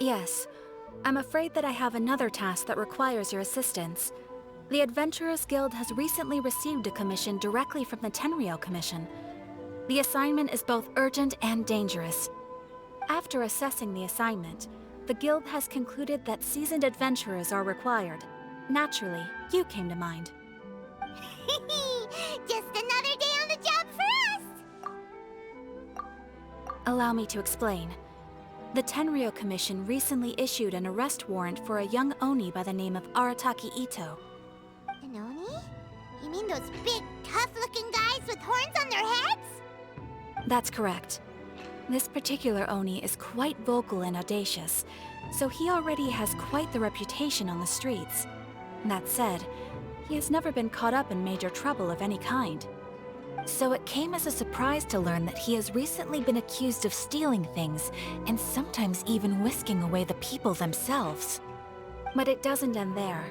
Yes. I'm afraid that I have another task that requires your assistance. The Adventurers Guild has recently received a commission directly from the Tenryou Commission. The assignment is both urgent and dangerous. After assessing the assignment, the Guild has concluded that seasoned adventurers are required. Naturally, you came to mind. Just another day on the job for us! Allow me to explain. The Tenryou Commission recently issued an arrest warrant for a young Oni by the name of Arataki Itto. An Oni? You mean those big, tough-looking guys with horns on their heads? That's correct. This particular Oni is quite vocal and audacious, so he already has quite the reputation on the streets. That said, he has never been caught up in major trouble of any kind. So it came as a surprise to learn that he has recently been accused of stealing things, and sometimes even whisking away the people themselves. But it doesn't end there.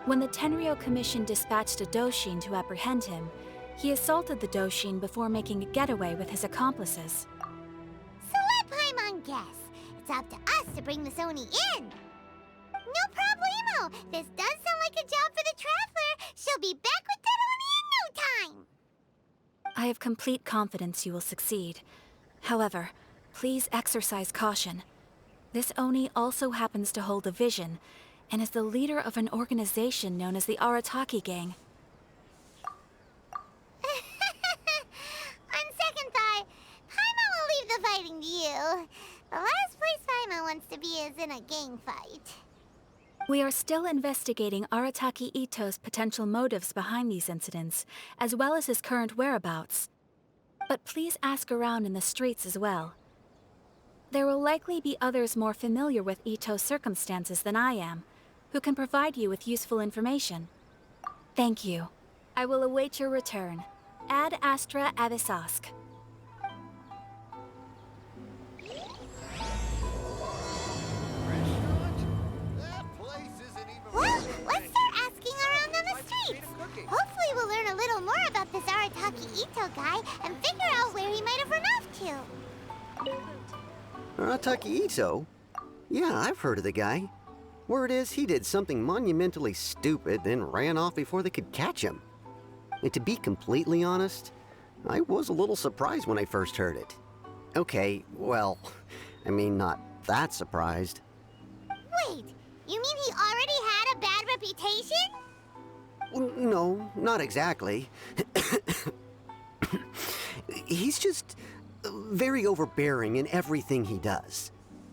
When the Tenryou Commission dispatched a Doshin to apprehend him, he assaulted the Doshin before making a getaway with his accomplices. So let Paimon guess. It's up to us to bring this Oni in. No problemo! This does sound like a job for the Traveler. She'll be back with that Oni in no time! I have complete confidence you will succeed. However, please exercise caution. This Oni also happens to hold a vision, and is the leader of an organization known as the Arataki Gang. On second thought, Paimon will leave the fighting to you. The last place Paimon wants to be is in a gang fight. We are still investigating Arataki Itto's potential motives behind these incidents, as well as his current whereabouts. But please ask around in the streets as well. There will likely be others more familiar with Itto's circumstances than I am, who can provide you with useful information. Thank you. I will await your return. Ad Astra Avisask. Well, let's start asking around on the streets. Hopefully we'll learn a little more about this Arataki Itto guy and figure out where he might have run off to. Arataki Itto? Yeah, I've heard of the guy. Word is he did something monumentally stupid, then ran off before they could catch him. And to be completely honest, I was a little surprised when I first heard it. Okay, well, I mean, not that surprised. Wait, you mean he already had a bad reputation? No, not exactly. He's just very overbearing in everything he does.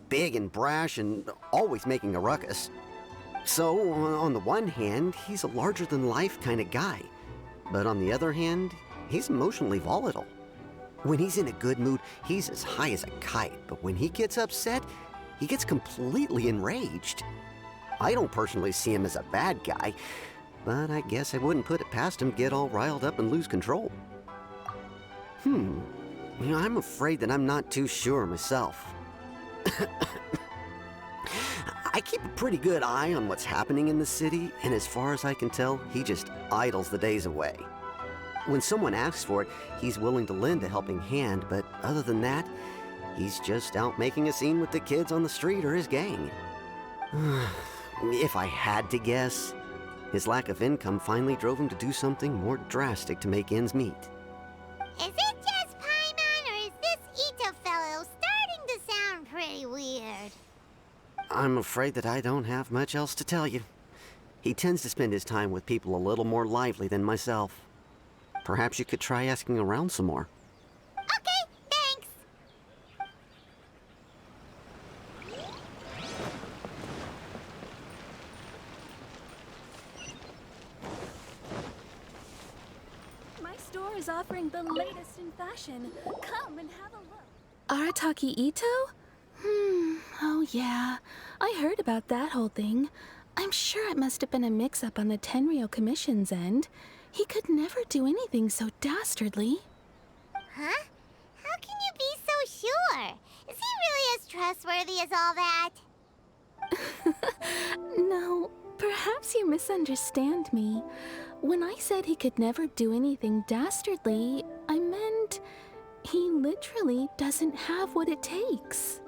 Big and brash and always making a ruckus. So, on the one hand, he's a larger-than-life kind of guy. But on the other hand, he's emotionally volatile. When he's in a good mood, he's as high as a kite, but when he gets upset, he gets completely enraged. I don't personally see him as a bad guy, but I guess I wouldn't put it past him to get all riled up and lose control. I'm afraid that I'm not too sure myself. I keep a pretty good eye on what's happening in the city, and as far as I can tell, he just idles the days away. When someone asks for it, he's willing to lend a helping hand, but other than that, he's just out making a scene with the kids on the street or his gang. If I had to guess, his lack of income finally drove him to do something more drastic to make ends meet. Is it just Paimon, or is this Itto fellow starting to sound pretty weird? I'm afraid that I don't have much else to tell you. He tends to spend his time with people a little more lively than myself. Perhaps you could try asking around some more. Okay, thanks. My store is offering the latest in fashion. Come and have a look. Arataki Itto? Oh yeah. I heard about that whole thing. I'm sure it must have been a mix-up on the Tenryou Commission's end. He could never do anything so dastardly. Huh? How can you be so sure? Is he really as trustworthy as all that? No, perhaps you misunderstand me. When I said he could never do anything dastardly, I meant he literally doesn't have what it takes.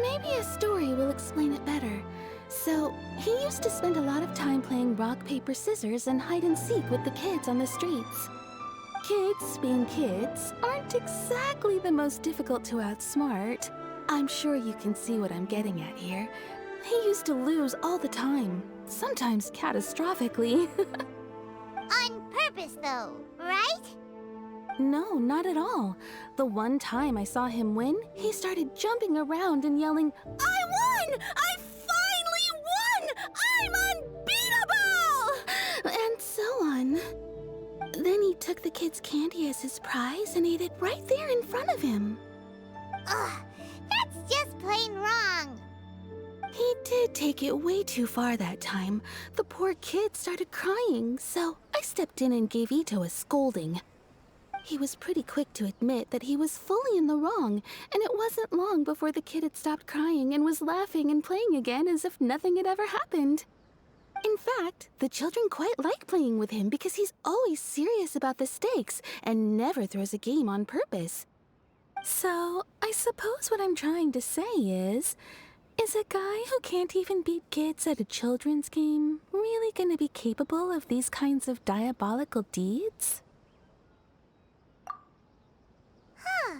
Maybe a story will explain it better. So, he used to spend a lot of time playing rock, paper, scissors and hide and seek with the kids on the streets. Kids, being kids, aren't exactly the most difficult to outsmart. I'm sure you can see what I'm getting at here. He used to lose all the time, sometimes catastrophically. On purpose, though, right? No, not at all. The one time I saw him win, he started jumping around and yelling, "I won! I finally won! I'm unbeatable!" And so on. Then he took the kid's candy as his prize and ate it right there in front of him. Ugh, that's just plain wrong. He did take it way too far that time. The poor kid started crying, so I stepped in and gave Itto a scolding. He was pretty quick to admit that he was fully in the wrong, and it wasn't long before the kid had stopped crying and was laughing and playing again as if nothing had ever happened. In fact, the children quite like playing with him because he's always serious about the stakes and never throws a game on purpose. So, I suppose what I'm trying to say is a guy who can't even beat kids at a children's game really gonna be capable of these kinds of diabolical deeds? Huh.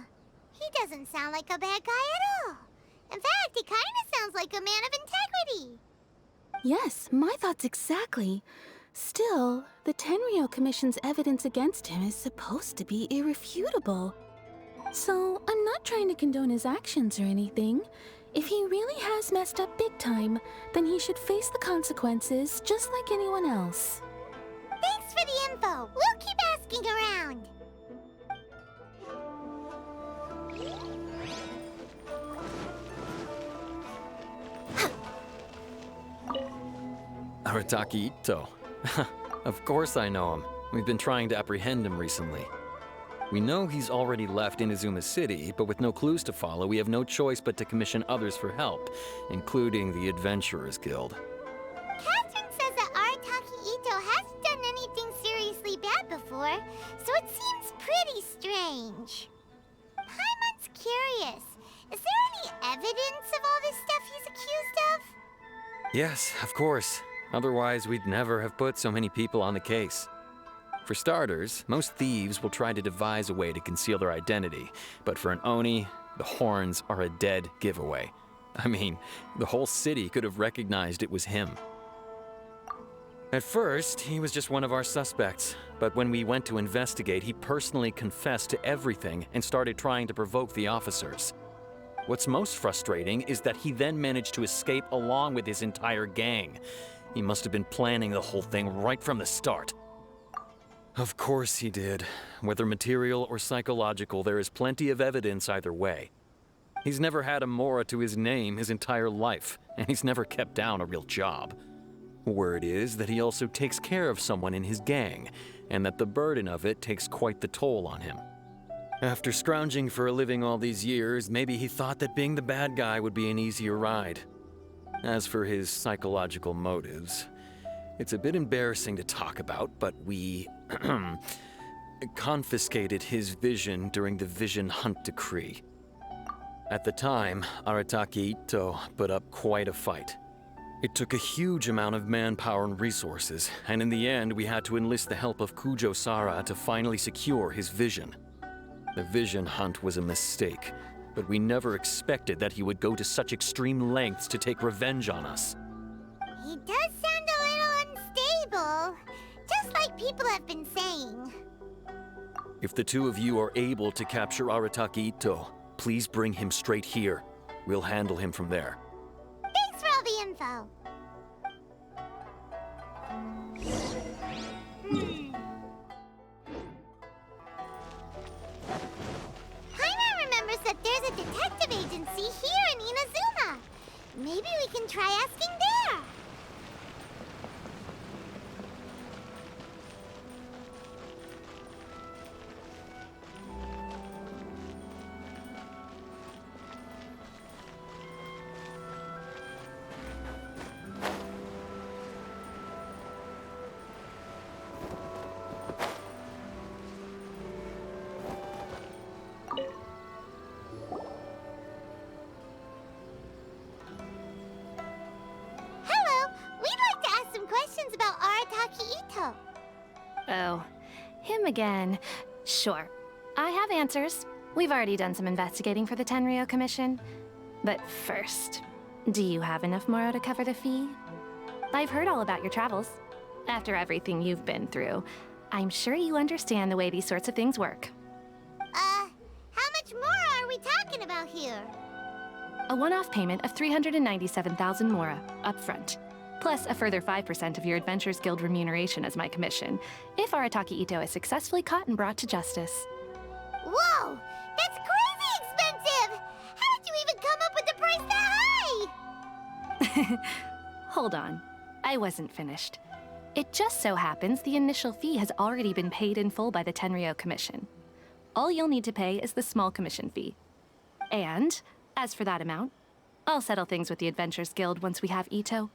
He doesn't sound like a bad guy at all. In fact, he kind of sounds like a man of integrity. Yes, my thoughts exactly. Still, the Tenryou Commission's evidence against him is supposed to be irrefutable. So, I'm not trying to condone his actions or anything. If he really has messed up big time, then he should face the consequences just like anyone else. Thanks for the info. We'll keep asking around. Arataki Itto. Of course I know him. We've been trying to apprehend him recently. We know he's already left Inazuma City, but with no clues to follow, we have no choice but to commission others for help, including the Adventurers Guild. Catherine says that Arataki Itto hasn't done anything seriously bad before, so it seems pretty strange. Paimon's curious. Is there any evidence of all this stuff he's accused of? Yes, of course. Otherwise, we'd never have put so many people on the case. For starters, most thieves will try to devise a way to conceal their identity, but for an Oni, the horns are a dead giveaway. I mean, the whole city could have recognized it was him. At first, he was just one of our suspects, but when we went to investigate, he personally confessed to everything and started trying to provoke the officers. What's most frustrating is that he then managed to escape along with his entire gang. He must have been planning the whole thing right from the start. Of course he did. Whether material or psychological, there is plenty of evidence either way. He's never had a Mora to his name his entire life, and he's never kept down a real job. Word is that he also takes care of someone in his gang, and that the burden of it takes quite the toll on him. After scrounging for a living all these years, maybe he thought that being the bad guy would be an easier ride. As for his psychological motives, it's a bit embarrassing to talk about, but we confiscated his vision during the Vision Hunt Decree. At the time, Arataki Itto put up quite a fight. It took a huge amount of manpower and resources, and in the end we had to enlist the help of Kujo Sara to finally secure his vision. The Vision Hunt was a mistake, but we never expected that he would go to such extreme lengths to take revenge on us. He does sound a little unstable, just like people have been saying. If the two of you are able to capture Arataki Itto, please bring him straight here. We'll handle him from there. Thanks for all the info. Paimon remembers that there's a detective agency here in Inazuma. Maybe we can try asking there. time again. Sure, I have answers. We've already done some investigating for the Tenryou Commission. But first, do you have enough Moro to cover the fee? I've heard all about your travels. After everything you've been through, I'm sure you understand the way these sorts of things work. How much more are we talking about here? A one-off payment of 397,000 Mora, upfront. Plus a further 5% of your Adventures Guild remuneration as my commission, if Arataki Itto is successfully caught and brought to justice. Whoa! That's crazy expensive! How did you even come up with the price that high? Hold on. I wasn't finished. It just so happens the initial fee has already been paid in full by the Tenryou Commission. All you'll need to pay is the small commission fee. And, as for that amount, I'll settle things with the Adventures Guild once we have Itto.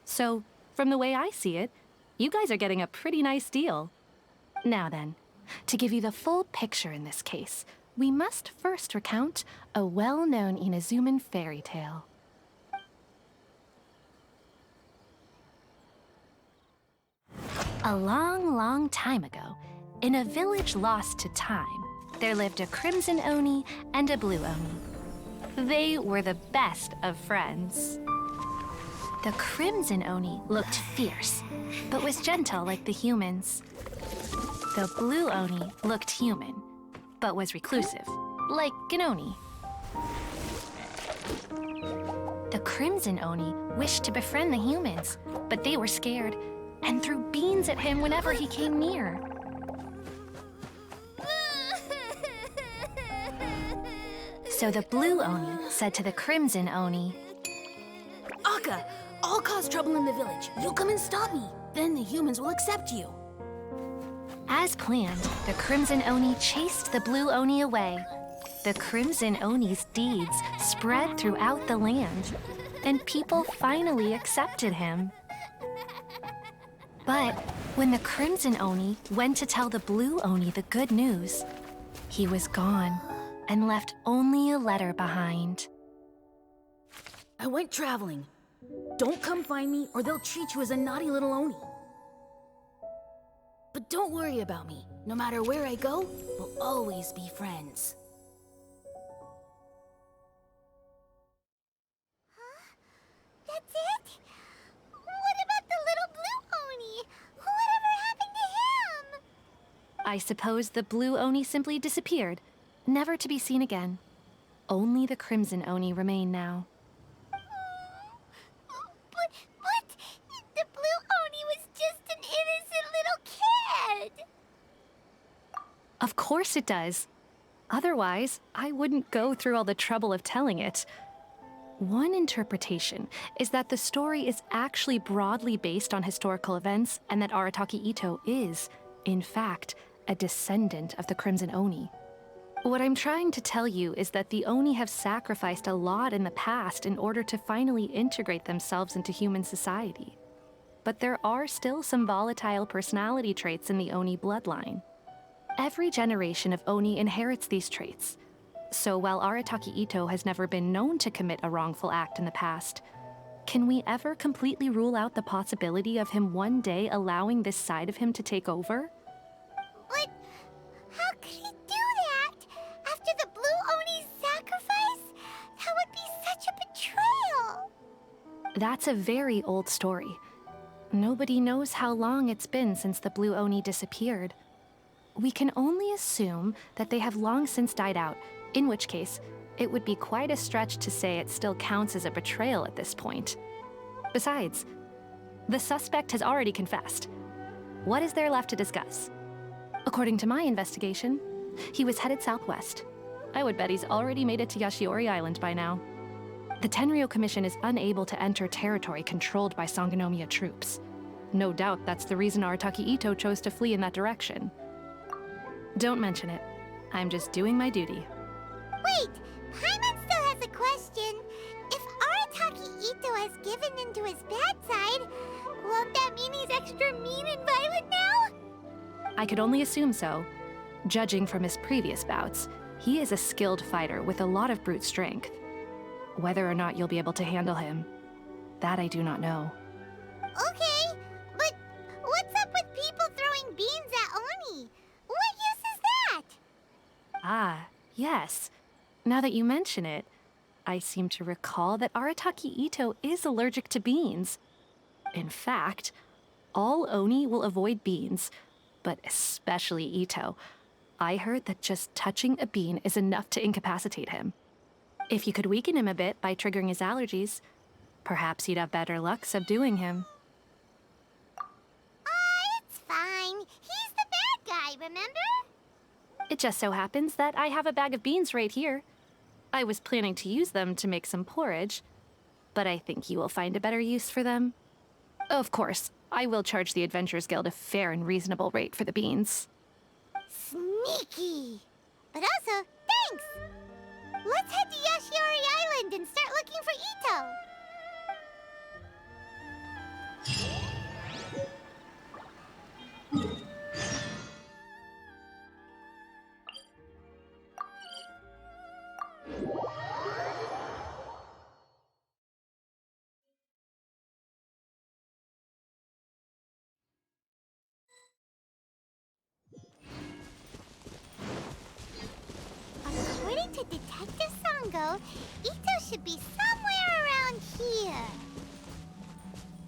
So, from the way I see it, you guys are getting a pretty nice deal. Now then, to give you the full picture in this case, we must first recount a well-known Inazuman fairy tale. A long, long time ago, in a village lost to time, there lived a crimson Oni and a blue Oni. They were the best of friends. The crimson Oni looked fierce, but was gentle like the humans. The blue Oni looked human, but was reclusive, like an Oni. The crimson Oni wished to befriend the humans, but they were scared and threw beans at him whenever he came near. So the blue Oni said to the crimson Oni, Akka, I'll cause trouble in the village. You come and stop me. Then the humans will accept you. As planned, the crimson Oni chased the blue Oni away. The crimson Oni's deeds spread throughout the land, and people finally accepted him. But when the crimson Oni went to tell the blue Oni the good news, he was gone and left only a letter behind. I went traveling. Don't come find me or they'll treat you as a naughty little Oni. But don't worry about me. No matter where I go, we'll always be friends. That's it? What about the little blue Oni? Whatever happened to him? I suppose the blue Oni simply disappeared, never to be seen again. Only the crimson Oni remain now. But the blue Oni was just an innocent little kid. Of course it does. Otherwise, I wouldn't go through all the trouble of telling it. One interpretation is that the story is actually broadly based on historical events and that Arataki Itto is, in fact, a descendant of the Crimson Oni. What I'm trying to tell you is that the Oni have sacrificed a lot in the past in order to finally integrate themselves into human society. But there are still some volatile personality traits in the Oni bloodline. Every generation of Oni inherits these traits. So while Arataki Itto has never been known to commit a wrongful act in the past, can we ever completely rule out the possibility of him one day allowing this side of him to take over? But how could he do that? After the blue Oni's sacrifice? That would be such a betrayal. That's a very old story. Nobody knows how long it's been since the blue Oni disappeared. We can only assume that they have long since died out, in which case, it would be quite a stretch to say it still counts as a betrayal at this point. Besides, the suspect has already confessed. What is there left to discuss? According to my investigation, he was headed southwest. I would bet he's already made it to Yashiori Island by now. The Tenryou Commission is unable to enter territory controlled by Sangonomiya troops. No doubt that's the reason Arataki Itto chose to flee in that direction. Don't mention it. I'm just doing my duty. Wait, Paimon still has a question. If Arataki Itto has given in to his bad side, won't that mean he's extra mean and violent now? I could only assume so. Judging from his previous bouts, he is a skilled fighter with a lot of brute strength. Whether or not you'll be able to handle him, that I do not know. Okay, but what's up with people throwing beans at Oni? What Ah, yes. Now that you mention it, I seem to recall that Arataki Itto is allergic to beans. In fact, all Oni will avoid beans, but especially Itto. I heard that just touching a bean is enough to incapacitate him. If you could weaken him a bit by triggering his allergies, perhaps you'd have better luck subduing him. It's fine. He's the bad guy, remember? It just so happens that I have a bag of beans right here. I was planning to use them to make some porridge, but I think you will find a better use for them. Of course, I will charge the Adventurers Guild a fair and reasonable rate for the beans. Sneaky. But also, thanks. Let's head to Yashiori Island and start looking for Itto. According to Detective Sango, Itto should be somewhere around here.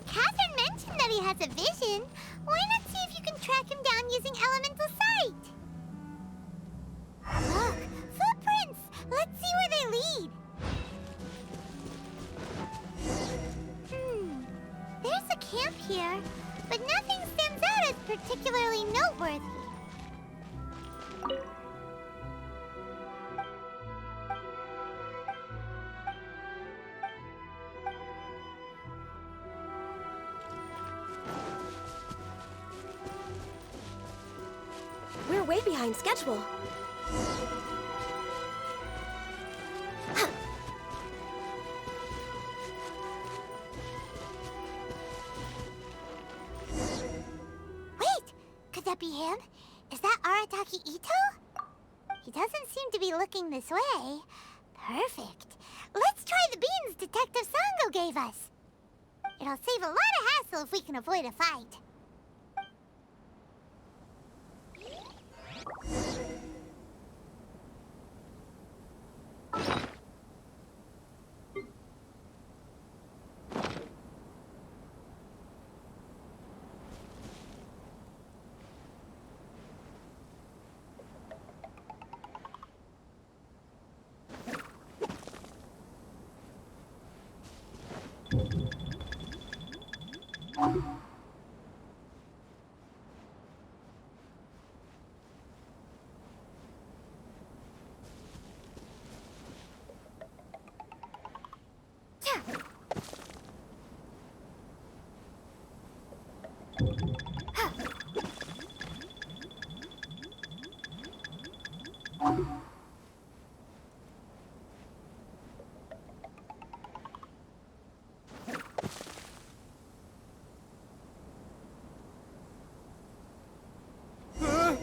Catherine mentioned that he has a vision. Why not see if you can track him down using elemental sight? Look, footprints! Let's see where they lead. There's a camp here, but nothing stands out as particularly noteworthy. We're way behind schedule. Wait! Could that be him? Is that Arataki Itto? He doesn't seem to be looking this way. Perfect. Let's try the beans Detective Sango gave us. It'll save a lot of hassle if we can avoid a fight.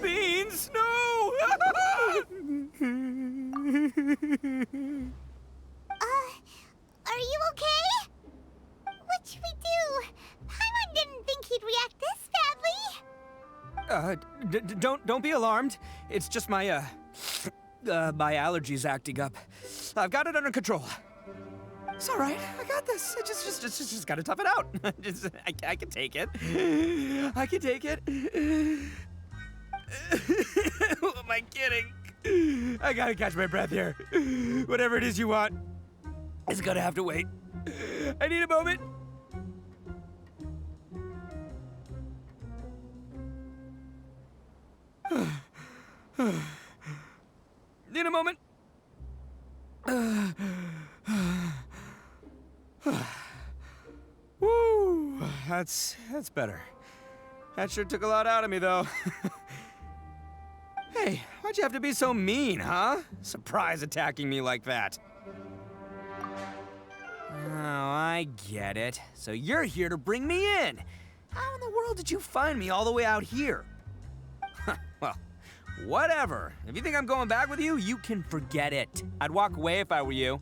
Beans, no! Are you okay? What should we do? Paimon didn't think he'd react this badly. Don't be alarmed. It's just my my allergies acting up. I've got it under control. It's all right. I got this. I just gotta tough it out. I can take it. I can take it. Who am I kidding? I gotta catch my breath here. Whatever it is you want, it's gonna have to wait. I need a moment. Need a moment. Woo, that's better. That sure took a lot out of me, though. Hey, why'd you have to be so mean, huh? Surprise attacking me like that. Oh, I get it. So you're here to bring me in. How in the world did you find me all the way out here? Well, whatever. If you think I'm going back with you, you can forget it. I'd walk away if I were you.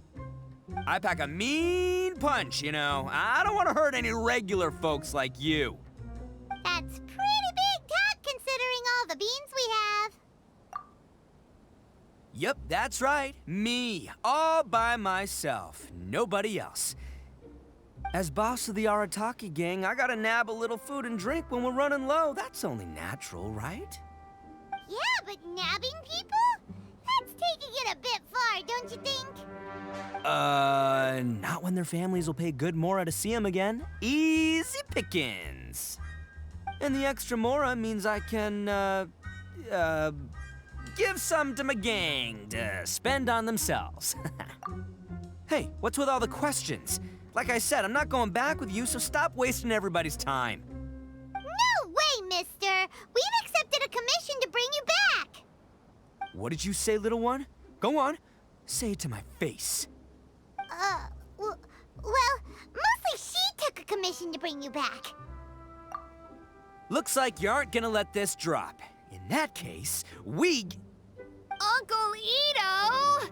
I pack a mean punch, you know. I don't want to hurt any regular folks like you. That's pretty big talk considering all the beans we have. Yep, that's right. Me, all by myself. Nobody else. As boss of the Arataki gang, I gotta nab a little food and drink when we're running low. That's only natural, right? Yeah, but nabbing people? That's taking it a bit far, don't you think? Not when their families will pay good mora to see them again. Easy pickings. And the extra mora means I can, give some to my gang to spend on themselves. Hey, what's with all the questions? Like I said, I'm not going back with you, so stop wasting everybody's time. No way, mister! We've accepted a commission to bring you back! What did you say, little one? Go on. Say it to my face. Well, mostly she took a commission to bring you back. Looks like you aren't gonna let this drop. In that case, we... Uncle Itto!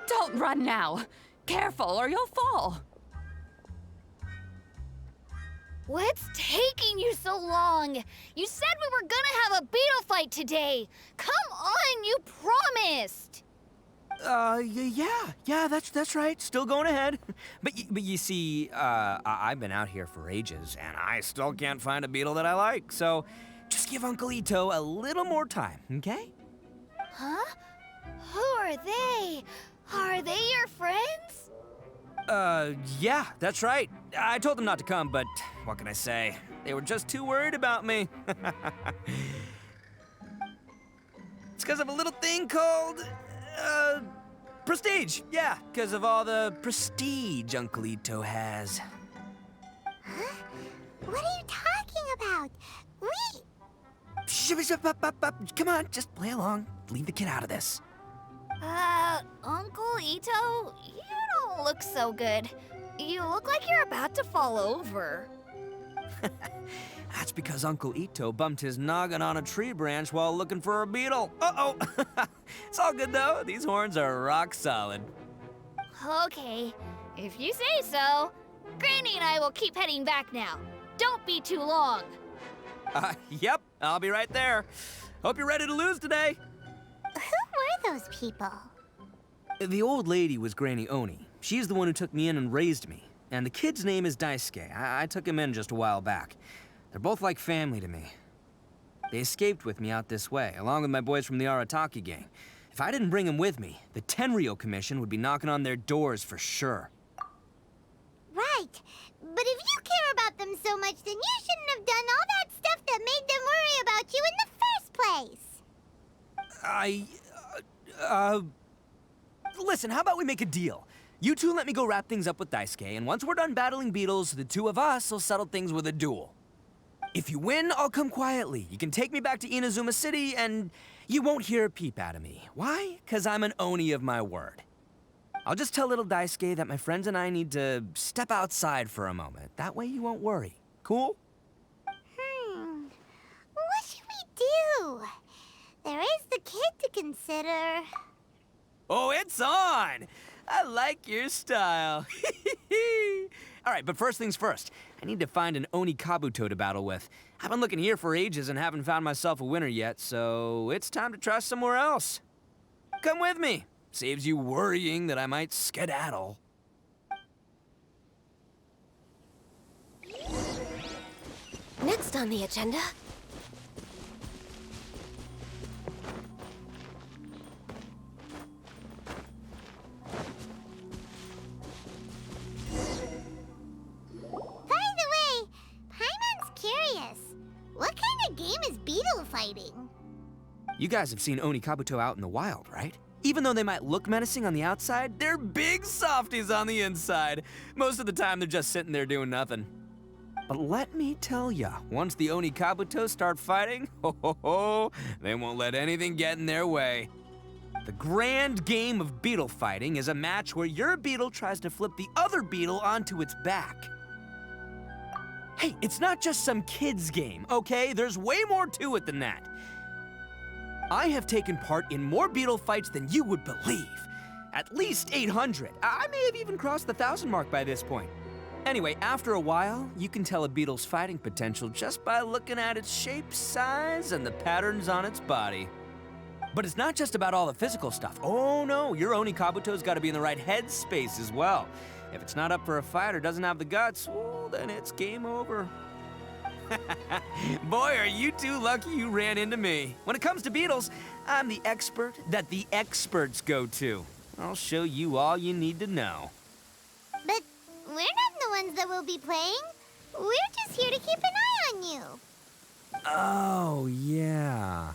Don't run now. Careful or you'll fall. What's taking you so long? You said we were gonna have a beetle fight today. Come on, you promised. Yeah, that's right. Still going ahead. But you see, I've been out here for ages, and I still can't find a beetle that I like. So just give Uncle Itto a little more time, okay? Huh? Who are they? Are they your friends? Yeah, that's right. I told them not to come, but what can I say? They were just too worried about me. It's because of a little thing called, prestige. Yeah, because of all the prestige Uncle Itto has. Huh? What are you talking about? Come on, just play along. Leave the kid out of this. Uncle Itto, you don't look so good. You look like you're about to fall over. That's because Uncle Itto bumped his noggin on a tree branch while looking for a beetle. Uh-oh. It's all good, though. These horns are rock solid. Okay, if you say so. Granny and I will keep heading back now. Don't be too long. Yep, I'll be right there. Hope you're ready to lose today. Who were those people? The old lady was Granny Oni. She's the one who took me in and raised me. And the kid's name is Daisuke. I took him in just a while back. They're both like family to me. They escaped with me out this way, along with my boys from the Arataki gang. If I didn't bring them with me, the Tenryou Commission would be knocking on their doors for sure. Right. But if you care about them so much, then you shouldn't have done all that stuff that made them worry about you in the first place. Listen, how about we make a deal? You two let me go wrap things up with Daisuke, and once we're done battling beetles, the two of us will settle things with a duel. If you win, I'll come quietly. You can take me back to Inazuma City, and you won't hear a peep out of me. Why? 'Cause I'm an Oni of my word. I'll just tell little Daisuke that my friends and I need to step outside for a moment. That way you won't worry. Cool? What should we do? There is the kid to consider. Oh, it's on! I like your style. All right, but first things first. I need to find an Oni Kabuto to battle with. I've been looking here for ages and haven't found myself a winner yet, so it's time to try somewhere else. Come with me. Saves you worrying that I might skedaddle. Next on the agenda. By the way, Paimon's curious. What kind of game is Beetle Fighting? You guys have seen Oni Kabuto out in the wild, right? Even though they might look menacing on the outside, they're big softies on the inside. Most of the time, they're just sitting there doing nothing. But let me tell ya, once the Oni Kabuto start fighting, they won't let anything get in their way. The grand game of beetle fighting is a match where your beetle tries to flip the other beetle onto its back. Hey, it's not just some kid's game, okay? There's way more to it than that. I have taken part in more beetle fights than you would believe. At least 800. I may have even crossed the 1,000 mark by this point. Anyway, after a while, you can tell a beetle's fighting potential just by looking at its shape, size, and the patterns on its body. But it's not just about all the physical stuff. Oh no, your Oni Kabuto's gotta be in the right headspace as well. If it's not up for a fight or doesn't have the guts, well, then it's game over. Boy, are you two lucky you ran into me. When it comes to beetles, I'm the expert that the experts go to. I'll show you all you need to know. But we're not the ones that will be playing. We're just here to keep an eye on you. Oh, yeah.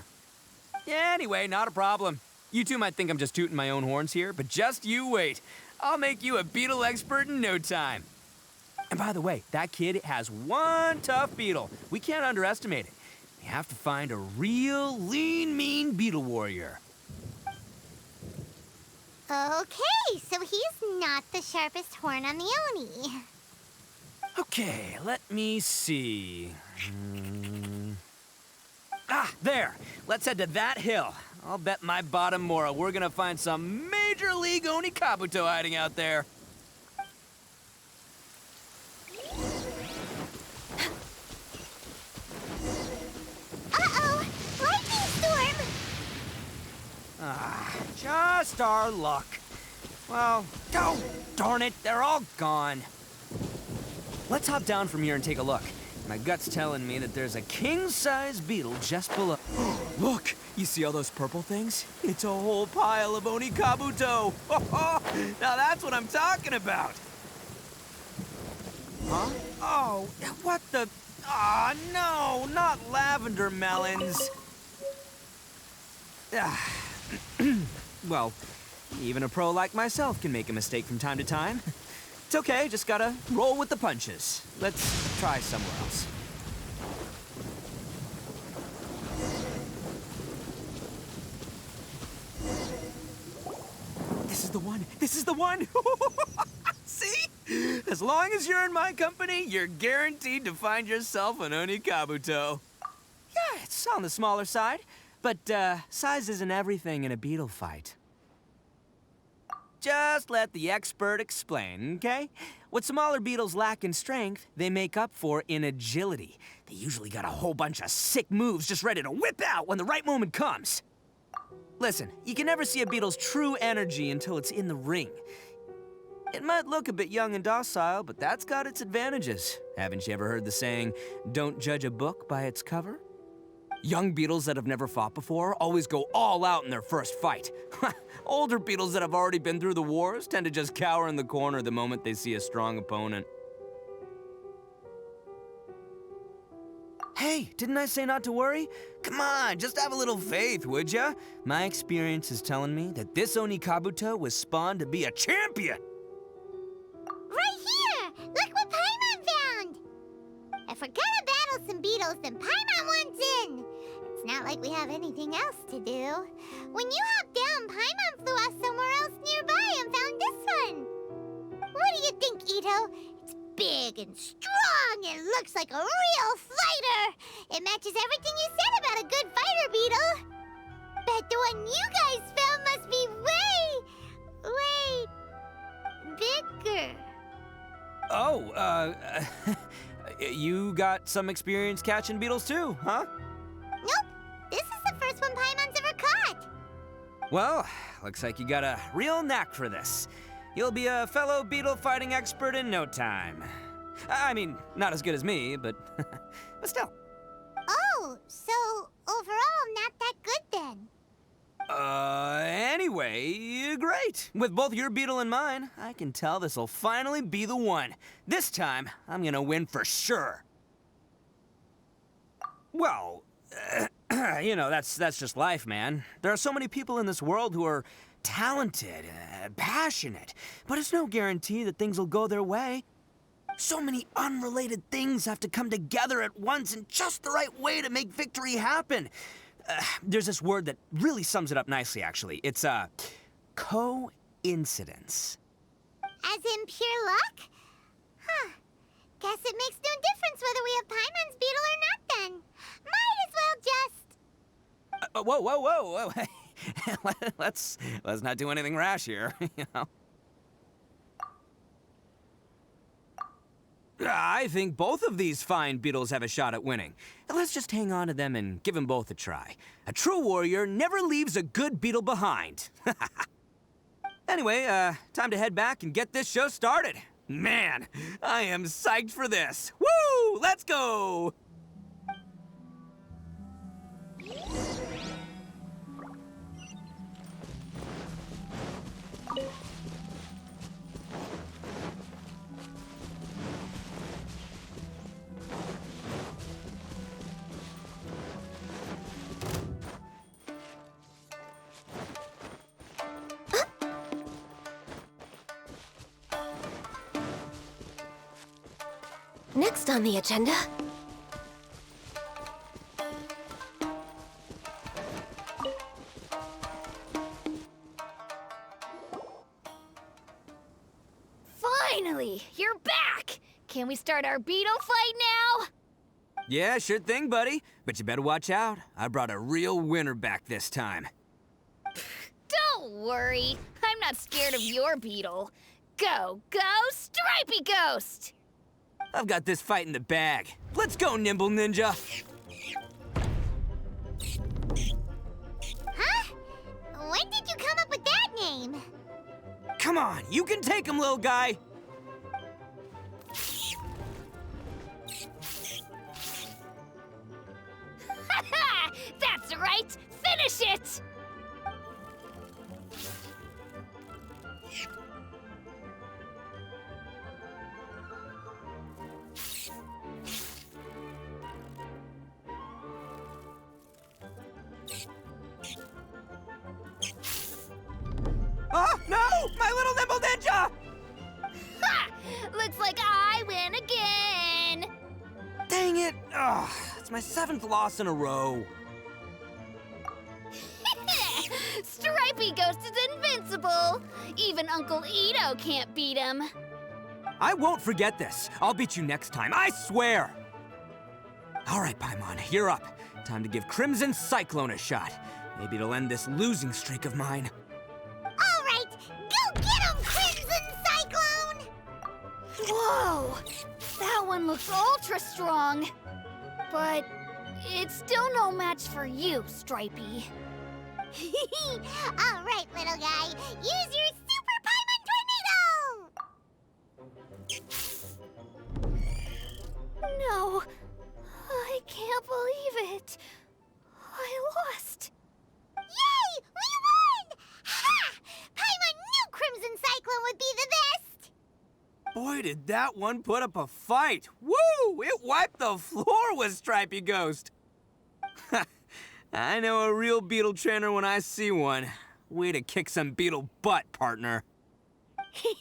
Anyway, not a problem. You two might think I'm just tooting my own horns here, but just you wait. I'll make you a beetle expert in no time. And by the way, that kid has one tough beetle. We can't underestimate it. We have to find a real lean, mean beetle warrior. Okay, so he's not the sharpest horn on the Oni. Okay, let me see. Ah, there. Let's head to that hill. I'll bet my bottom moral we're gonna find some major league Oni Kabuto hiding out there. Uh-oh! Lightning storm! Ah, just our luck. Well, oh, darn it, they're all gone. Let's hop down from here and take a look. My gut's telling me that there's a king-size beetle just below. Look, you see all those purple things? It's a whole pile of Oni Kabuto. Now that's what I'm talking about. Huh? Oh, what the? Ah, no, not lavender melons. Well, even a pro like myself can make a mistake from time to time. It's okay, just gotta roll with the punches. Let's try somewhere else. This is the one! This is the one! See? As long as you're in my company, you're guaranteed to find yourself an Oni Kabuto. Yeah, it's on the smaller side, but size isn't everything in a beetle fight. Just let the expert explain, okay? What smaller beetles lack in strength, they make up for in agility. They usually got a whole bunch of sick moves just ready to whip out when the right moment comes. Listen, you can never see a beetle's true energy until it's in the ring. It might look a bit young and docile, but that's got its advantages. Haven't you ever heard the saying, don't judge a book by its cover? Young beetles that have never fought before always go all out in their first fight. Older beetles that have already been through the wars tend to just cower in the corner the moment they see a strong opponent. Hey, didn't I say not to worry? Come on, just have a little faith, would ya? My experience is telling me that this Oni Kabuto was spawned to be a champion! Right here! Look what Paimon found! If we're gonna battle some beetles, then Paimon wants in! It's not like we have anything else to do. When you hopped down, Paimon flew off somewhere else nearby and found this one. What do you think, Itto? It's big and strong and looks like a real fighter. It matches everything you said about a good fighter, Beetle. Bet the one you guys found must be way bigger. Oh, you got some experience catching beetles too, huh? Nope. This is the first one Paimon's ever caught. Well, looks like you got a real knack for this. You'll be a fellow beetle fighting expert in no time. I mean, not as good as me, but still. Oh, so overall not that good then. Anyway, great. With both your beetle and mine, I can tell this'll finally be the one. This time, I'm gonna win for sure. Well, you know, that's just life, man. There are so many people in this world who are talented, passionate, but it's no guarantee that things will go their way. So many unrelated things have to come together at once in just the right way to make victory happen. There's this word that really sums it up nicely, actually. It's, coincidence. As in pure luck? Huh. Guess it makes no difference whether we have Paimon's beetle or not then. Might as well just... Whoa. let's not do anything rash here, you know. I think both of these fine beetles have a shot at winning. Let's just hang on to them and give them both a try. A true warrior never leaves a good beetle behind. Anyway, time to head back and get this show started. Man, I am psyched for this. Woo! Let's go! Next on the agenda... Finally! You're back! Can we start our Beetle Fight now? Yeah, sure thing, buddy. But you better watch out. I brought a real winner back this time. Don't worry. I'm not scared of your beetle. Go, go, Stripey Ghost! I've got this fight in the bag. Let's go, Nimble Ninja! Huh? When did you come up with that name? Come on, you can take him, little guy! That's right! Finish it! Oh, no! My little Nimble Ninja! Ha! Looks like I win again! Dang it! Ugh, it's my 7th loss in a row. Stripey Ghost is invincible! Even Uncle Itto can't beat him. I won't forget this. I'll beat you next time, I swear! All right, Paimon, you're up. Time to give Crimson Cyclone a shot. Maybe it'll end this losing streak of mine. All right, go get him, Crimson Cyclone! Whoa! That one looks ultra strong. But it's still no match for you, Stripey. All right, little guy, use your Super Paimon Tornado! No, I can't believe it. I lost. Yay! We won! Ha! Paimon knew Crimson Cyclone would be the best! Boy, did that one put up a fight. Woo! It wiped the floor with Stripey Ghost. I know a real beetle trainer when I see one. Way to kick some beetle butt, partner. See?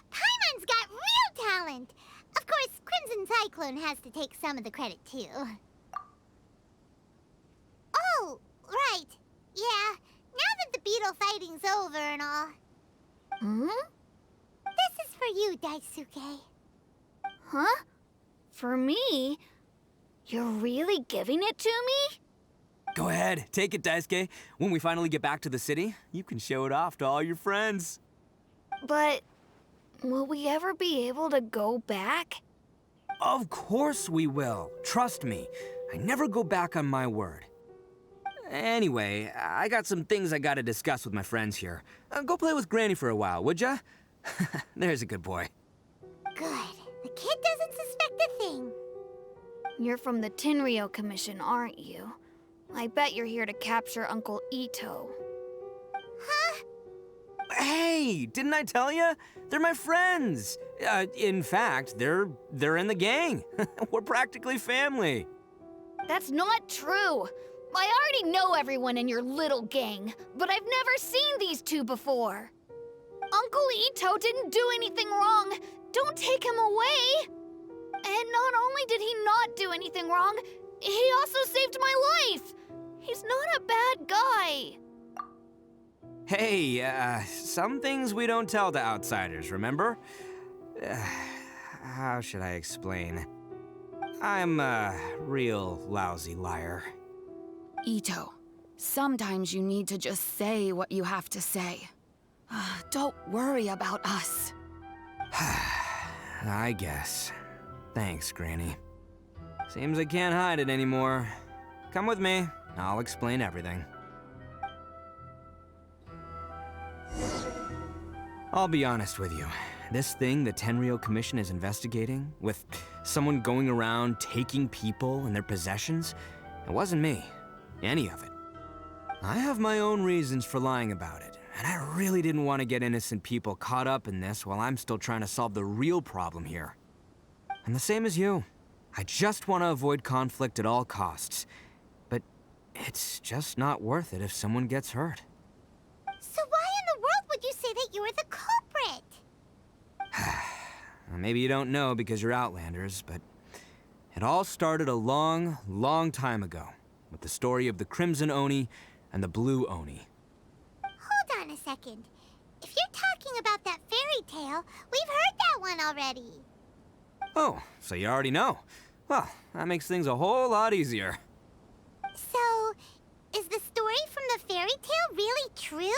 Paimon's got real talent. Of course, Crimson Cyclone has to take some of the credit, too. Oh, right. Yeah, now that the beetle fighting's over and all. Hmm? This is for you, Daisuke. Huh? For me? You're really giving it to me? Go ahead, take it, Daisuke. When we finally get back to the city, you can show it off to all your friends. But will we ever be able to go back? Of course we will. Trust me. I never go back on my word. Anyway, I got some things I gotta discuss with my friends here. Go play with Granny for a while, would ya? There's a good boy. Good. The kid doesn't suspect a thing. You're from the Tenryo Commission, aren't you? I bet you're here to capture Uncle Itto. Huh? Hey, didn't I tell you? They're my friends. In fact, they're in the gang. We're practically family. That's not true. I already know everyone in your little gang, but I've never seen these two before. Uncle Itto didn't do anything wrong. Don't take him away. And not only did he not do anything wrong, he also saved my life. He's not a bad guy. Hey, some things we don't tell to outsiders, remember? How should I explain? I'm a real lousy liar. Itto, sometimes you need to just say what you have to say. Don't worry about us. I guess. Thanks, Granny. Seems I can't hide it anymore. Come with me. I'll explain everything. I'll be honest with you. This thing the Tenryou Commission is investigating, with someone going around taking people and their possessions, it wasn't me. Any of it. I have my own reasons for lying about it, and I really didn't want to get innocent people caught up in this while I'm still trying to solve the real problem here. I'm the same as you. I just want to avoid conflict at all costs. But it's just not worth it if someone gets hurt. So why in the world would you say that you were the culprit? Maybe you don't know because you're Outlanders, but it all started a long, long time ago with the story of the Crimson Oni and the Blue Oni. Hold on a second. If you're talking about that fairy tale, we've heard that one already. Oh, so you already know. Well, that makes things a whole lot easier. So, is the story from the fairy tale really true?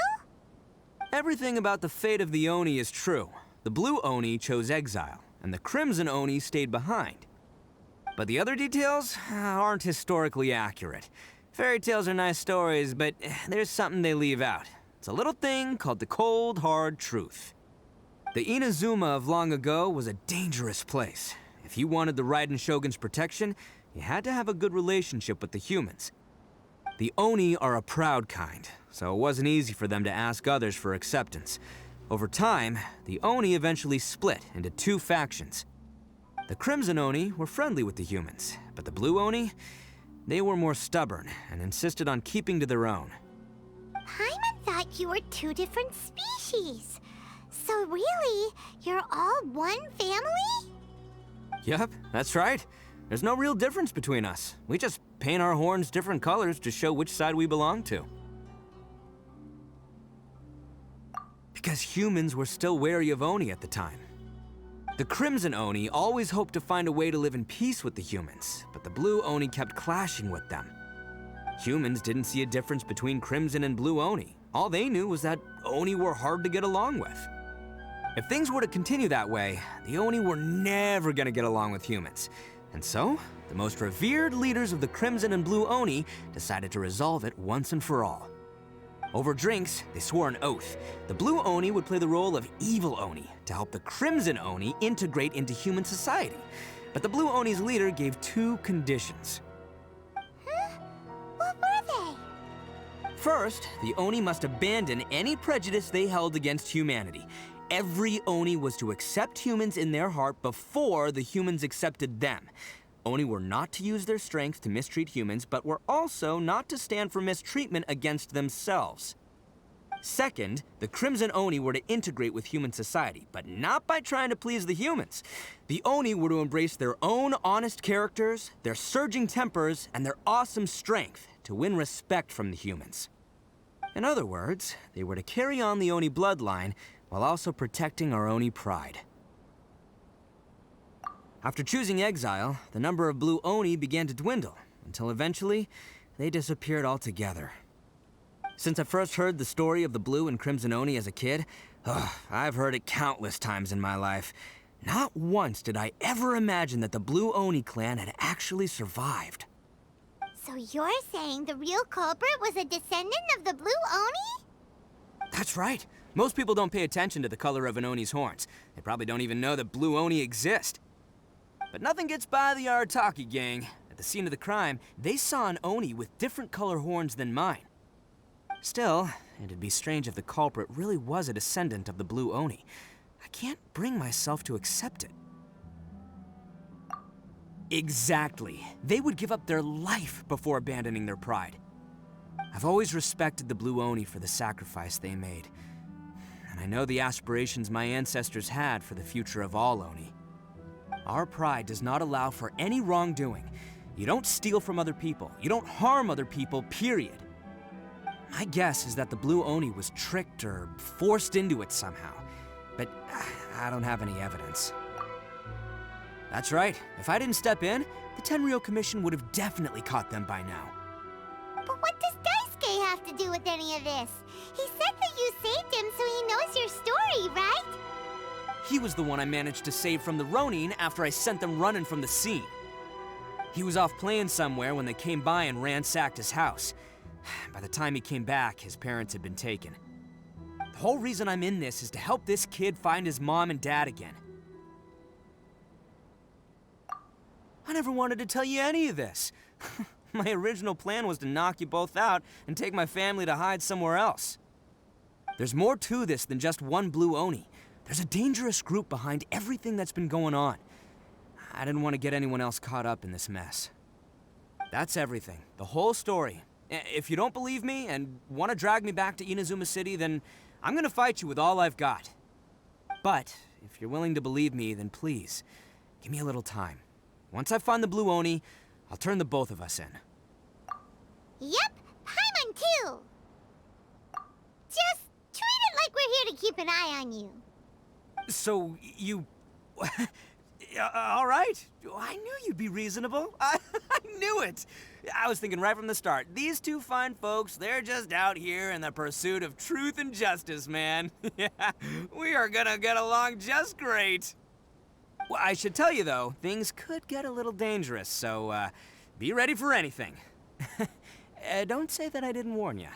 Everything about the fate of the Oni is true. The Blue Oni chose exile, and the Crimson Oni stayed behind. But the other details aren't historically accurate. Fairy tales are nice stories, but there's something they leave out. It's a little thing called the cold, hard truth. The Inazuman of long ago was a dangerous place. If you wanted the Raiden Shogun's protection, you had to have a good relationship with the humans. The Oni are a proud kind, so it wasn't easy for them to ask others for acceptance. Over time, the Oni eventually split into two factions. The Crimson Oni were friendly with the humans, but the Blue Oni, they were more stubborn and insisted on keeping to their own. Paimon thought you were two different species. So really, you're all one family? Yep, that's right. There's no real difference between us. We just paint our horns different colors to show which side we belong to. Because humans were still wary of Oni at the time. The Crimson Oni always hoped to find a way to live in peace with the humans, but the Blue Oni kept clashing with them. Humans didn't see a difference between Crimson and Blue Oni. All they knew was that Oni were hard to get along with. If things were to continue that way, the Oni were never gonna get along with humans. And so, the most revered leaders of the Crimson and Blue Oni decided to resolve it once and for all. Over drinks, they swore an oath. The Blue Oni would play the role of evil Oni to help the Crimson Oni integrate into human society. But the Blue Oni's leader gave two conditions. Huh? What were they? First, the Oni must abandon any prejudice they held against humanity. Every Oni was to accept humans in their heart before the humans accepted them. Oni were not to use their strength to mistreat humans, but were also not to stand for mistreatment against themselves. Second, the Crimson Oni were to integrate with human society, but not by trying to please the humans. The Oni were to embrace their own honest characters, their surging tempers, and their awesome strength to win respect from the humans. In other words, they were to carry on the Oni bloodline while also protecting our Oni pride. After choosing exile, the number of Blue Oni began to dwindle, until eventually, they disappeared altogether. Since I first heard the story of the Blue and Crimson Oni as a kid, I've heard it countless times in my life. Not once did I ever imagine that the Blue Oni clan had actually survived. So you're saying the real culprit was a descendant of the Blue Oni? That's right. Most people don't pay attention to the color of an Oni's horns. They probably don't even know that Blue Oni exist. But nothing gets by the Arataki gang. At the scene of the crime, they saw an Oni with different color horns than mine. Still, it'd be strange if the culprit really was a descendant of the Blue Oni. I can't bring myself to accept it. Exactly. They would give up their life before abandoning their pride. I've always respected the Blue Oni for the sacrifice they made. And I know the aspirations my ancestors had for the future of all Oni. Our pride does not allow for any wrongdoing. You don't steal from other people. You don't harm other people, period. My guess is that the Blue Oni was tricked or forced into it somehow. But I don't have any evidence. That's right. If I didn't step in, the Tenryou Commission would have definitely caught them by now. But what does Daisuke have to do with any of this? He said that you saved him so he knows your story, right? He was the one I managed to save from the Ronin after I sent them running from the scene. He was off playing somewhere when they came by and ransacked his house. By the time he came back, his parents had been taken. The whole reason I'm in this is to help this kid find his mom and dad again. I never wanted to tell you any of this. My original plan was to knock you both out and take my family to hide somewhere else. There's more to this than just one blue Oni. There's a dangerous group behind everything that's been going on. I didn't want to get anyone else caught up in this mess. That's everything, the whole story. If you don't believe me and want to drag me back to Inazuma City, then I'm gonna fight you with all I've got. But if you're willing to believe me, then please, give me a little time. Once I find the blue Oni, I'll turn the both of us in. Yep, Paimon too. Just treat it like we're here to keep an eye on you. So, you... all right. I knew you'd be reasonable. I knew it. I was thinking right from the start, these two fine folks, they're just out here in the pursuit of truth and justice, man. Yeah, we are gonna get along just great. Well, I should tell you, though, things could get a little dangerous, so be ready for anything. Don't say that I didn't warn you.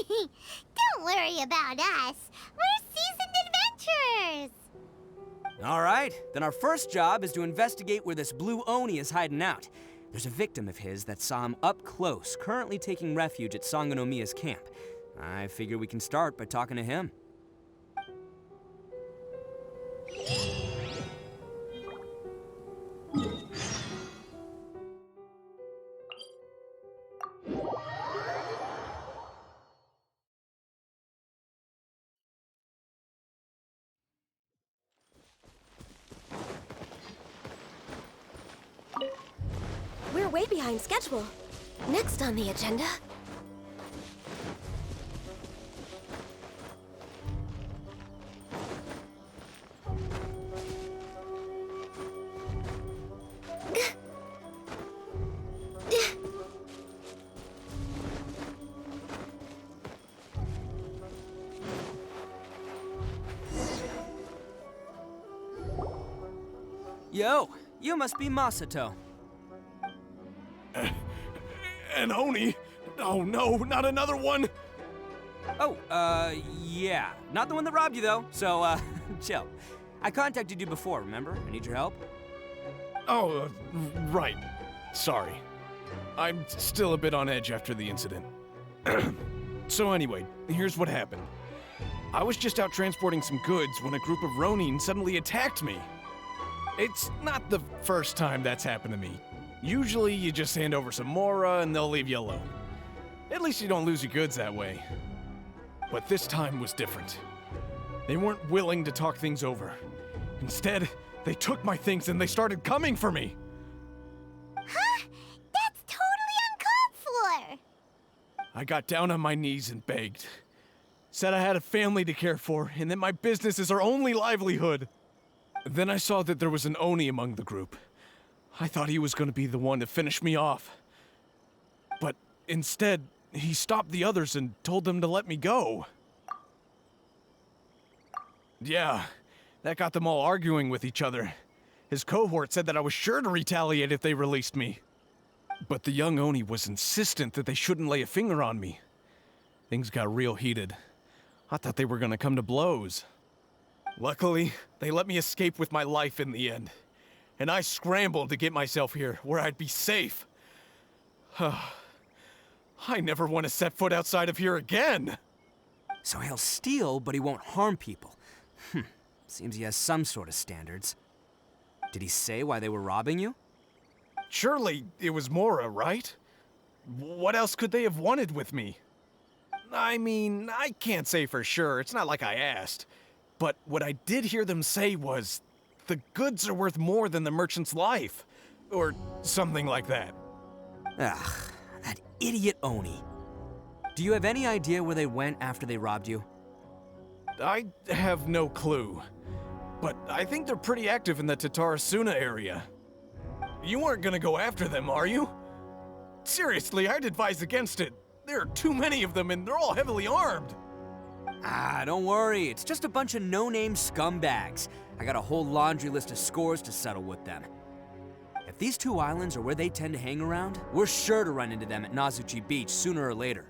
Don't worry about us. We're seasoned adventurers. All right, then our first job is to investigate where this blue Oni is hiding out. There's a victim of his that saw him up close, currently taking refuge at Sangonomiya's camp. I figure we can start by talking to him. We're way behind schedule. Next on the agenda... Yo, you must be Masato. An Oni? Oh no, not another one! Oh, yeah. Not the one that robbed you, though, so, chill. I contacted you before, remember? I need your help. Oh, right. Sorry. I'm still a bit on edge after the incident. So anyway, here's what happened. I was just out transporting some goods when a group of Ronin suddenly attacked me. It's not the first time that's happened to me. Usually you just hand over some Mora and they'll leave you alone. At least you don't lose your goods that way. But this time was different. They weren't willing to talk things over. Instead, they took my things and they started coming for me. Huh? That's totally uncalled for. I got down on my knees and begged. Said I had a family to care for and that my business is our only livelihood. Then I saw that there was an Oni among the group. I thought he was going to be the one to finish me off. But instead, he stopped the others and told them to let me go. Yeah, that got them all arguing with each other. His cohort said that I was sure to retaliate if they released me. But the young Oni was insistent that they shouldn't lay a finger on me. Things got real heated. I thought they were going to come to blows. Luckily, they let me escape with my life in the end. And I scrambled to get myself here, where I'd be safe. I never want to set foot outside of here again! So he'll steal, but he won't harm people. Seems he has some sort of standards. Did he say why they were robbing you? Surely it was Mora, right? What else could they have wanted with me? I mean, I can't say for sure, it's not like I asked. But what I did hear them say was, the goods are worth more than the merchant's life. Or something like that. Ugh, that idiot Oni. Do you have any idea where they went after they robbed you? I have no clue. But I think they're pretty active in the Tatarasuna area. You aren't gonna go after them, are you? Seriously, I'd advise against it. There are too many of them and they're all heavily armed. Ah, don't worry. It's just a bunch of no-name scumbags. I got a whole laundry list of scores to settle with them. If these two islands are where they tend to hang around, we're sure to run into them at Nazuchi Beach sooner or later.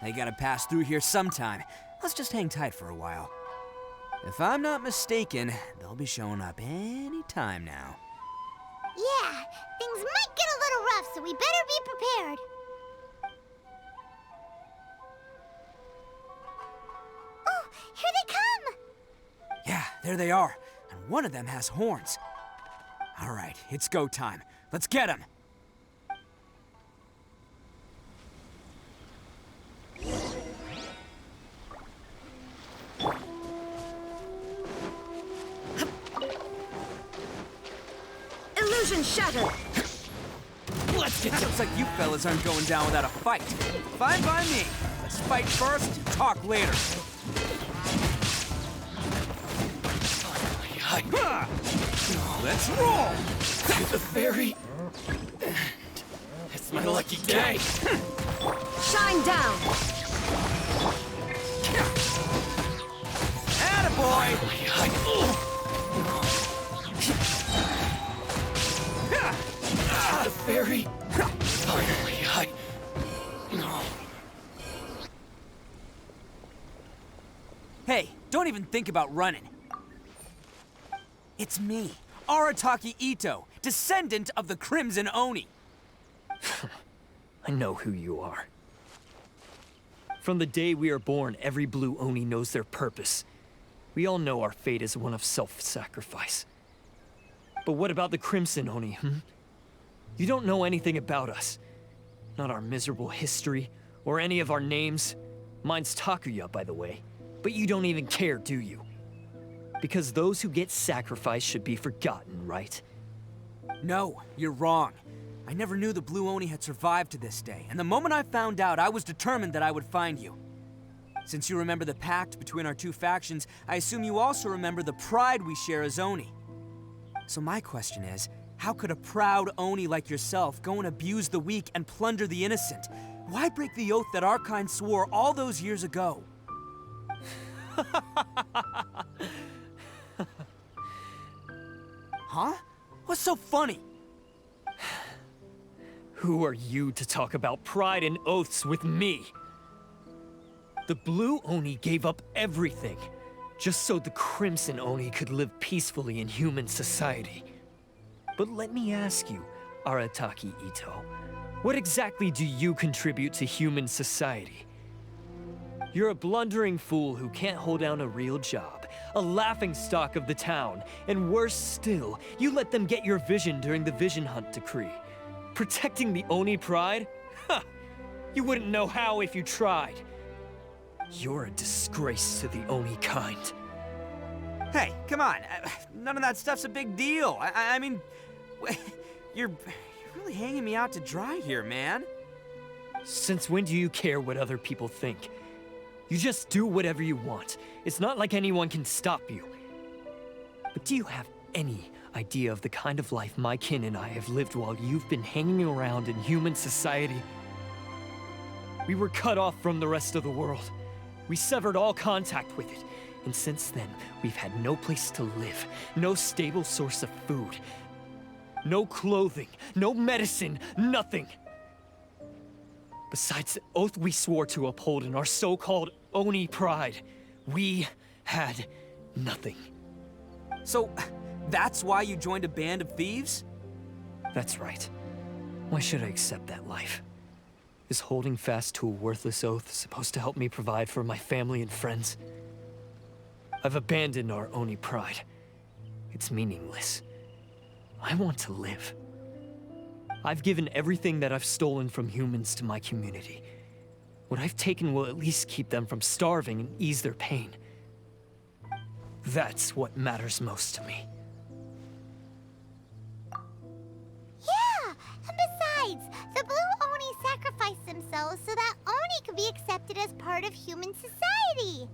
They gotta pass through here sometime. Let's just hang tight for a while. If I'm not mistaken, they'll be showing up any time now. Yeah, things might get a little rough, so we better be prepared. Oh, here they come! Yeah, there they are. And one of them has horns. All right, it's go time. Let's get him! Illusion shattered! Let's get looks like you fellas aren't going down without a fight. Fine by me. Let's fight first, talk later. Let's roll! To the very end. It's my lucky day. Shine down! Attaboy! The fairy. Finally, Hey, don't even think about running. It's me, Arataki Itto, descendant of the Crimson Oni. I know who you are. From the day we are born, every blue Oni knows their purpose. We all know our fate is one of self-sacrifice. But what about the Crimson Oni, You don't know anything about us. Not our miserable history, or any of our names. Mine's Takuya, by the way. But you don't even care, do you? Because those who get sacrificed should be forgotten, right? No, you're wrong. I never knew the Blue Oni had survived to this day, and the moment I found out, I was determined that I would find you. Since you remember the pact between our two factions, I assume you also remember the pride we share as Oni. So my question is, how could a proud Oni like yourself go and abuse the weak and plunder the innocent? Why break the oath that our kind swore all those years ago? Huh? What's so funny? Who are you to talk about pride and oaths with me? The Blue Oni gave up everything, just so the Crimson Oni could live peacefully in human society. But let me ask you, Arataki Itto, what exactly do you contribute to human society? You're a blundering fool who can't hold down a real job, a laughingstock of the town, and worse still, you let them get your vision during the Vision Hunt decree. Protecting the Oni pride? Ha! You wouldn't know how if you tried. You're a disgrace to the Oni kind. Hey, come on. None of that stuff's a big deal. I mean, you're really hanging me out to dry here, man. Since when do you care what other people think? You just do whatever you want. It's not like anyone can stop you. But do you have any idea of the kind of life my kin and I have lived while you've been hanging around in human society? We were cut off from the rest of the world. We severed all contact with it. And since then, we've had no place to live, no stable source of food, no clothing, no medicine, nothing. Besides the oath we swore to uphold in our so-called Oni pride, we had nothing. So, that's why you joined a band of thieves? That's right. Why should I accept that life? Is holding fast to a worthless oath supposed to help me provide for my family and friends? I've abandoned our Oni pride. It's meaningless. I want to live. I've given everything that I've stolen from humans to my community. What I've taken will at least keep them from starving and ease their pain. That's what matters most to me. Yeah, and besides, the Blue Oni sacrificed themselves so that Oni could be accepted as part of human society.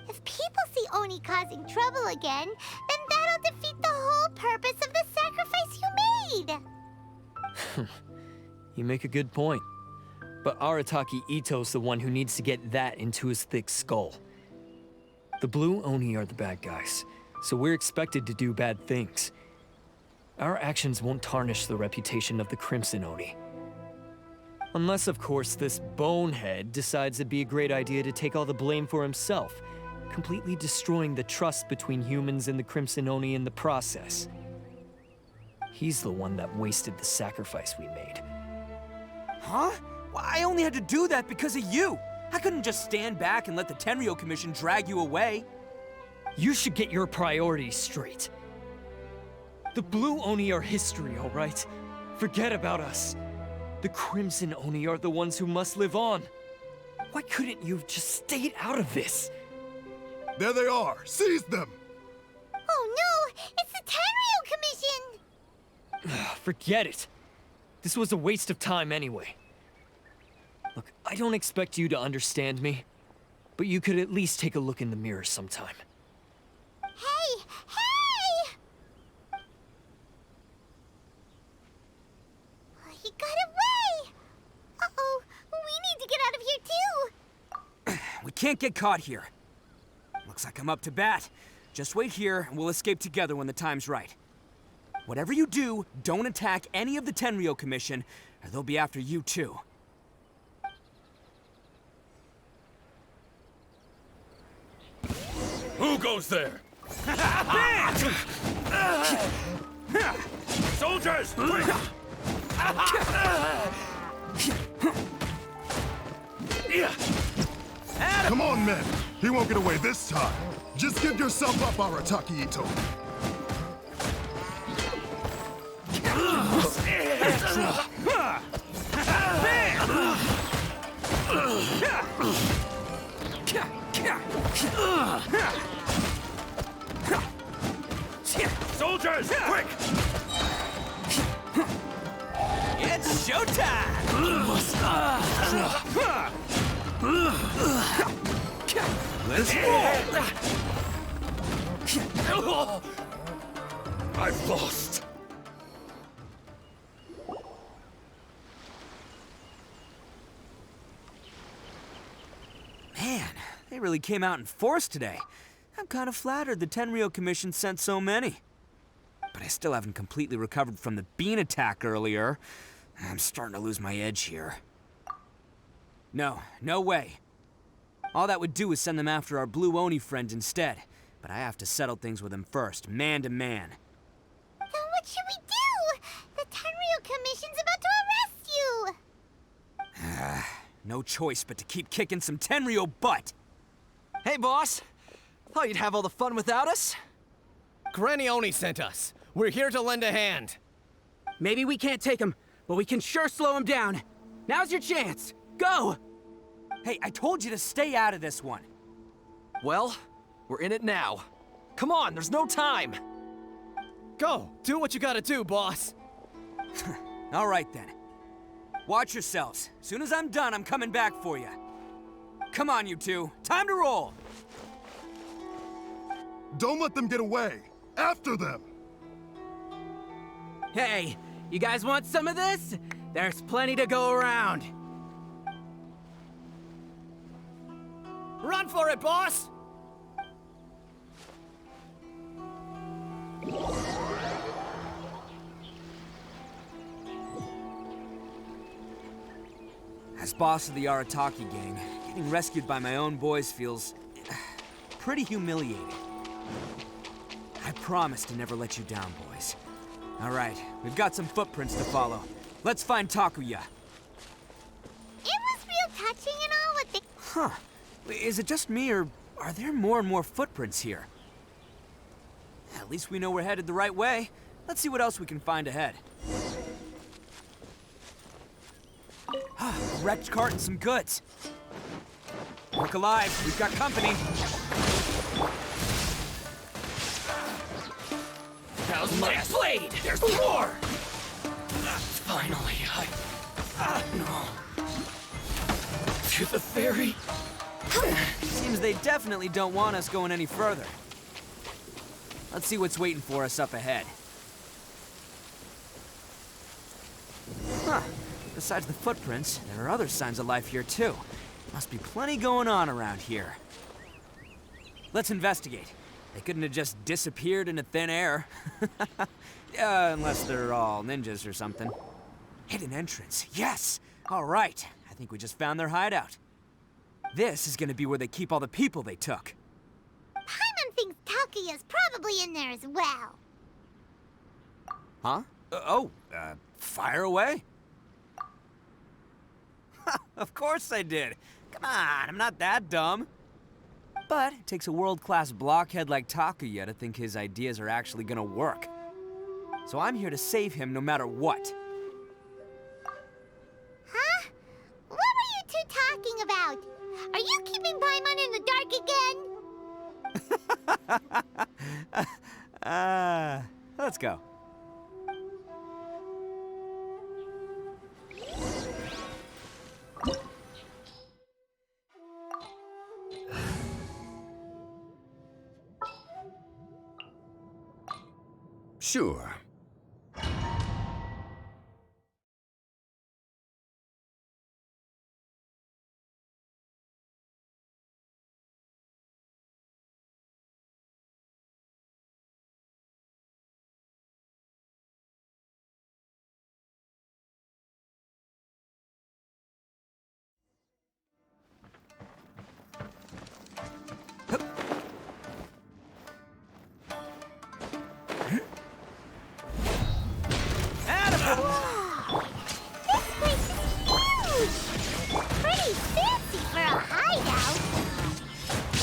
If people see Oni causing trouble again, then that'll defeat the whole purpose of the sacrifice you made. You make a good point. But Arataki Itto's the one who needs to get that into his thick skull. The Blue Oni are the bad guys, so we're expected to do bad things. Our actions won't tarnish the reputation of the Crimson Oni. Unless, of course, this bonehead decides it'd be a great idea to take all the blame for himself, completely destroying the trust between humans and the Crimson Oni in the process. He's the one that wasted the sacrifice we made. Huh? Well, I only had to do that because of you. I couldn't just stand back and let the Tenryo Commission drag you away. You should get your priorities straight. The Blue Oni are history, all right? Forget about us. The Crimson Oni are the ones who must live on. Why couldn't you have just stayed out of this? There they are! Seize them! Oh no! It's the Tenryo Commission! Forget it. This was a waste of time anyway. Look, I don't expect you to understand me, but you could at least take a look in the mirror sometime. Hey! Hey! He got away! Uh-oh, we need to get out of here too! We can't get caught here. Looks like I'm up to bat. Just wait here, and we'll escape together when the time's right. Whatever you do, don't attack any of the Tenryo Commission, or they'll be after you too. Who goes there? Soldiers, quick! Come on, men. He won't get away this time. Just give yourself up, Arataki Itto. Soldiers, quick! It's showtime! Let's roll! I've lost. Man, they really came out in force today. I'm kind of flattered the Tenryo Commission sent so many. But I still haven't completely recovered from the bean attack earlier. I'm starting to lose my edge here. No way. All that would do is send them after our Blue Oni friend instead. But I have to settle things with him first, man to man. Then what should we do? The Tenryo Commission's about to arrest you! No choice but to keep kicking some Tenryo butt! Hey, boss. Thought you'd have all the fun without us? Granny Oni sent us. We're here to lend a hand. Maybe we can't take him, but we can sure slow him down. Now's your chance. Go! Hey, I told you to stay out of this one. Well, we're in it now. Come on, there's no time. Go, do what you gotta do, boss. All right then. Watch yourselves. Soon as I'm done, I'm coming back for you. Come on, you two. Time to roll. Don't let them get away. After them. Hey, you guys want some of this? There's plenty to go around. Run for it, boss! As boss of the Arataki gang, getting rescued by my own boys feels pretty humiliating. I promise to never let you down, boys. All right, we've got some footprints to follow. Let's find Takuya. It was real touching and all what they... Huh. Is it just me, or are there more and more footprints here? At least we know we're headed the right way. Let's see what else we can find ahead. A wrecked cart and some goods. Look alive, we've got company. How's my blade? There's more! Finally, no. To the ferry? Seems they definitely don't want us going any further. Let's see what's waiting for us up ahead. Huh. Besides the footprints, there are other signs of life here too. Must be plenty going on around here. Let's investigate. They couldn't have just disappeared into thin air. Unless they're all ninjas or something. Hidden entrance, yes! All right, I think we just found their hideout. This is gonna be where they keep all the people they took. Paimon thinks Takuya's probably in there as well. Huh? Fire away? Of course I did. Come on, I'm not that dumb. But it takes a world-class blockhead like Takuya to think his ideas are actually gonna work. So I'm here to save him no matter what. Huh? What were you two talking about? Are you keeping Paimon in the dark again? Let's go. Sure.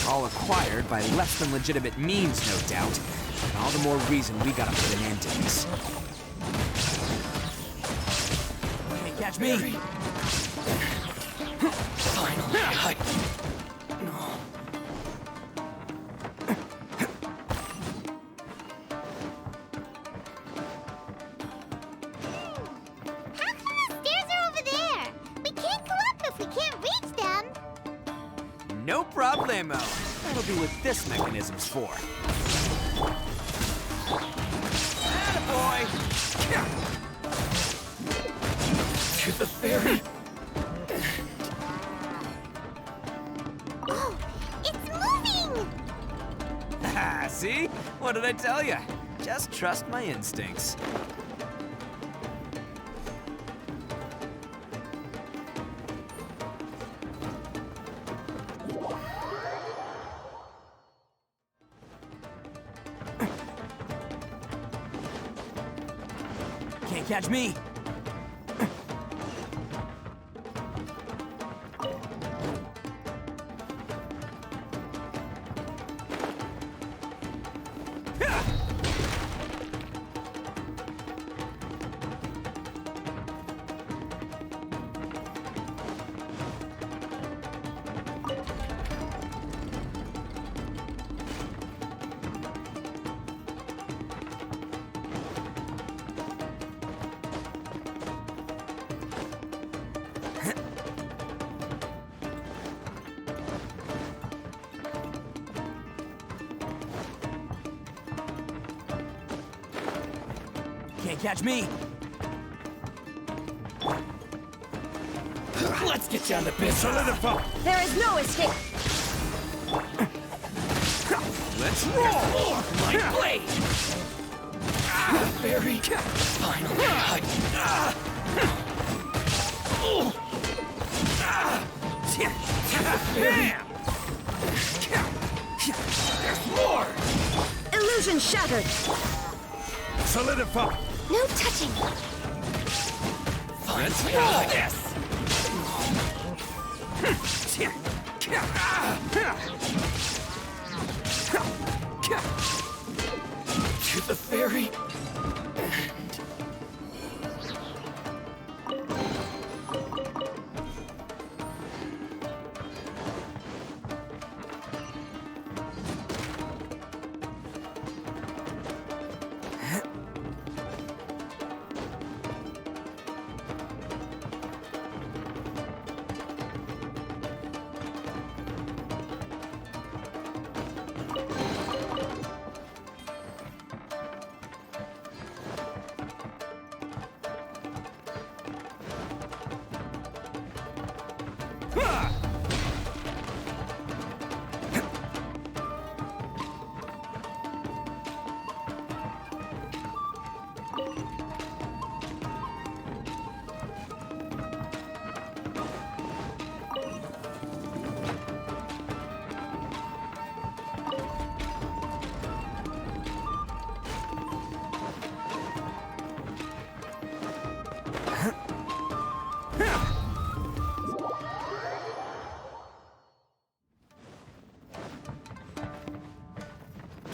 All acquired by less than legitimate means, no doubt. And all the more reason we gotta put an end to this. Can't catch me! Finally, no. How come the stairs are over there? We can't go up if we can't reach them. No problemo. That'll be what this mechanism's for. Attaboy! To the ferry? Oh, it's moving! See? What did I tell you? Just trust my instincts. Can't catch me. Can't catch me. Let's get down to business. Solidify. There is no escape. Let's roll! My blade! Very finally. Bam! There's more! Illusion shattered. Solidify. No touching. Let's roll this! To the ferry.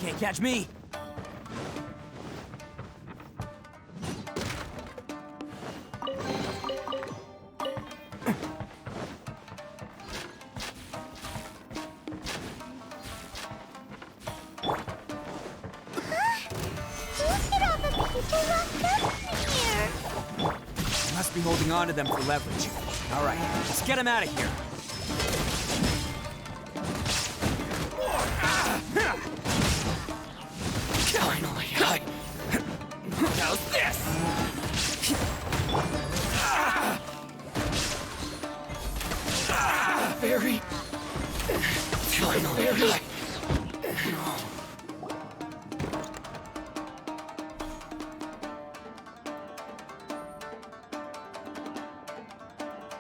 Can't catch me! Must be holding on to them for leverage. All right, let's get him out of here. Finally, how's this? Very... Finally,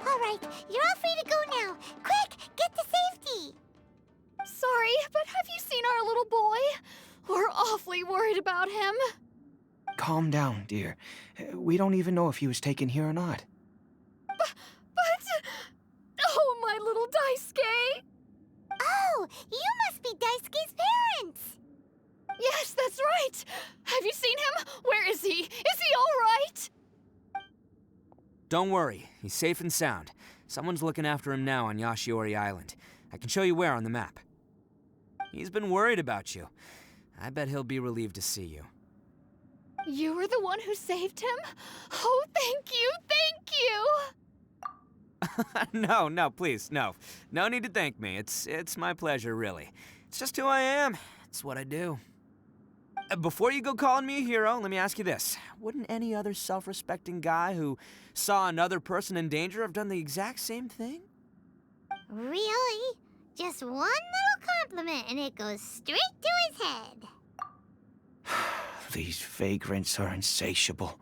All right, you're all free to go now. Quick, get to safety. Sorry, but have you seen our little boy? We're awfully worried about him. Calm down, dear. We don't even know if he was taken here or not. But... Oh, my little Daisuke! Oh, you must be Daisuke's parents. Yes, that's right. Have you seen him? Where is he? Is he all right? Don't worry, he's safe and sound. Someone's looking after him now on Yashiori Island. I can show you where on the map. He's been worried about you. I bet he'll be relieved to see you. You were the one who saved him? Oh, thank you, thank you! No, please, no. No need to thank me. It's my pleasure, really. It's just who I am. It's what I do. Before you go calling me a hero, let me ask you this. Wouldn't any other self-respecting guy who saw another person in danger have done the exact same thing? Really? Just one little compliment and it goes straight to his head. These vagrants are insatiable.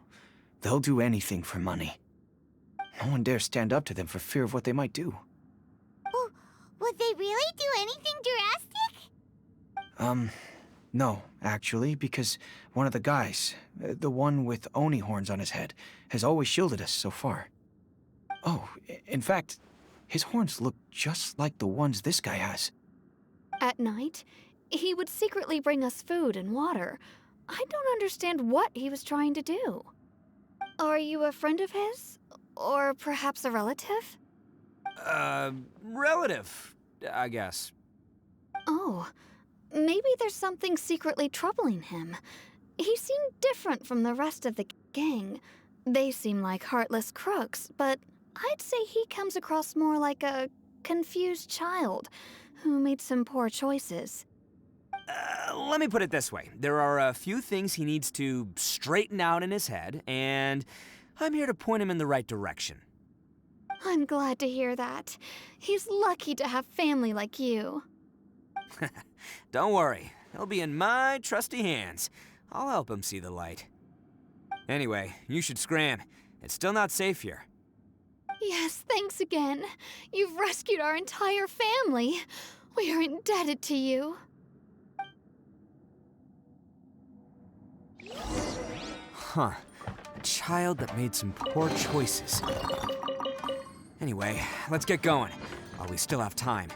They'll do anything for money. No one dares stand up to them for fear of what they might do. Oh, would they really do anything drastic? No, actually, because one of the guys, the one with Oni horns on his head, has always shielded us so far. Oh, in fact, his horns look just like the ones this guy has. At night, he would secretly bring us food and water. I don't understand what he was trying to do. Are you a friend of his? Or perhaps a relative? Relative, I guess. Oh, maybe there's something secretly troubling him. He seemed different from the rest of the gang. They seem like heartless crooks, but I'd say he comes across more like a confused child who made some poor choices. Let me put it this way. There are a few things he needs to straighten out in his head, and I'm here to point him in the right direction. I'm glad to hear that. He's lucky to have family like you. Don't worry. He'll be in my trusty hands. I'll help him see the light. Anyway, you should scram. It's still not safe here. Yes, thanks again. You've rescued our entire family. We are indebted to you. Huh. A child that made some poor choices. Anyway, let's get going, while we still have time.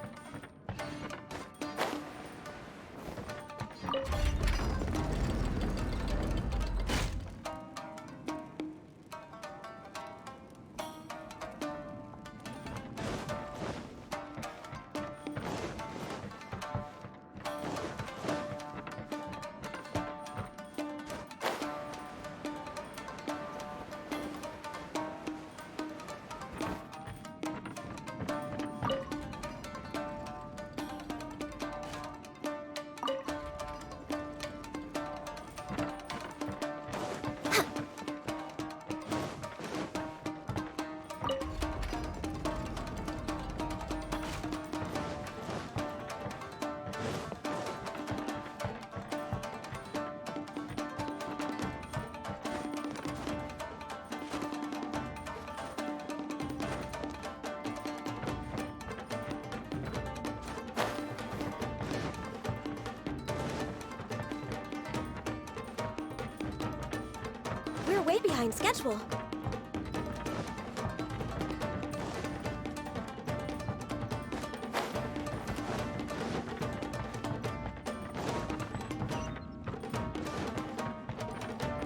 way behind schedule.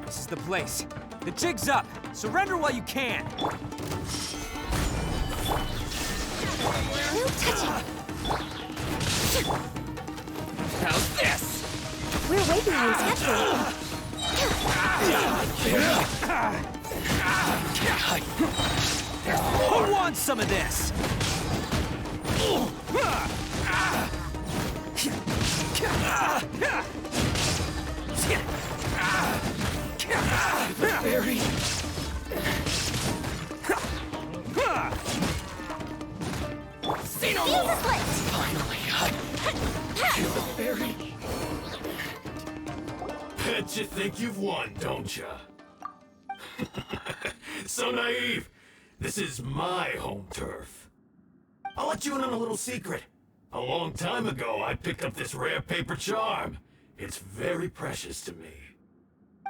This is the place. The jig's up. Surrender while you can. No touching. How's this? We're way behind schedule. Who wants some of this? Barry. See no more! Finally, kill the fairy. Bet you think you've won, don't ya? So naive. This is my home turf. I'll let you in on a little secret. A long time ago, I picked up this rare paper charm. It's very precious to me.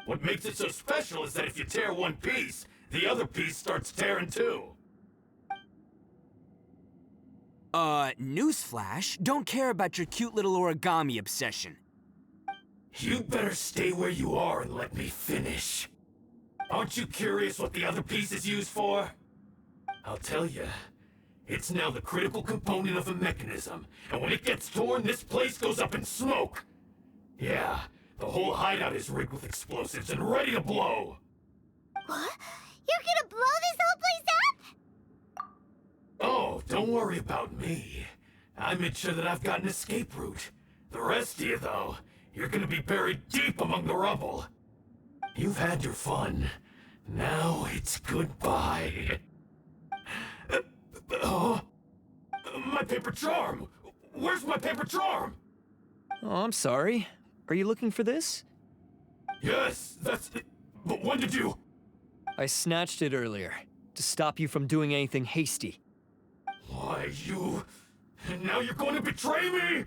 What makes it so special is that if you tear one piece, the other piece starts tearing too. Newsflash, don't care about your cute little origami obsession. You'd better stay where you are and let me finish. Aren't you curious what the other piece is used for? I'll tell you. It's now the critical component of a mechanism, and when it gets torn, this place goes up in smoke. Yeah, the whole hideout is rigged with explosives and ready to blow. What? You're gonna blow this whole place up? Oh, don't worry about me. I made sure that I've got an escape route. The rest of you, though, you're gonna be buried deep among the rubble. You've had your fun. Now it's goodbye. My paper charm! Where's my paper charm? Oh, I'm sorry. Are you looking for this? Yes, that's it. But when did you... I snatched it earlier, to stop you from doing anything hasty. Why, you... And now you're going to betray me?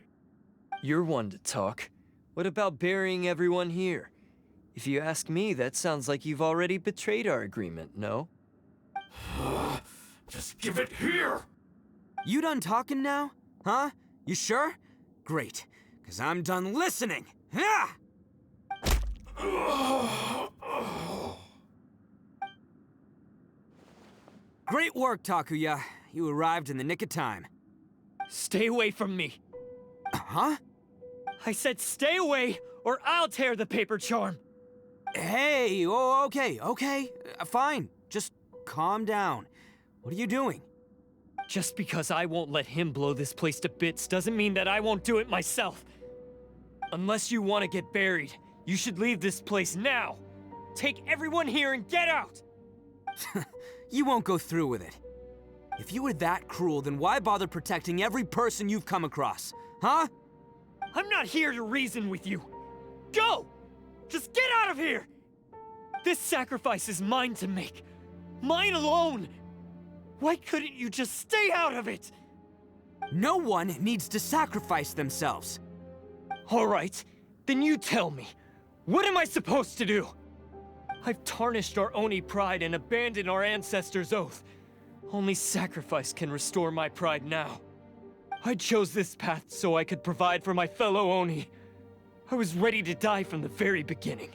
You're one to talk. What about burying everyone here? If you ask me, that sounds like you've already betrayed our agreement, no? Just give it here! You done talking now? Huh? You sure? Great, because I'm done listening. Ha! Great work, Takuya. You arrived in the nick of time. Stay away from me. Huh? I said stay away, or I'll tear the paper charm. Hey, oh, okay. Fine. Just calm down. What are you doing? Just because I won't let him blow this place to bits doesn't mean that I won't do it myself. Unless you want to get buried, you should leave this place now. Take everyone here and get out! You won't go through with it. If you were that cruel, then why bother protecting every person you've come across? Huh? I'm not here to reason with you. Go! Just get out of here! This sacrifice is mine to make. Mine alone! Why couldn't you just stay out of it? No one needs to sacrifice themselves. All right, then you tell me. What am I supposed to do? I've tarnished our Oni pride and abandoned our ancestors' oath. Only sacrifice can restore my pride now. I chose this path so I could provide for my fellow Oni. I was ready to die from the very beginning.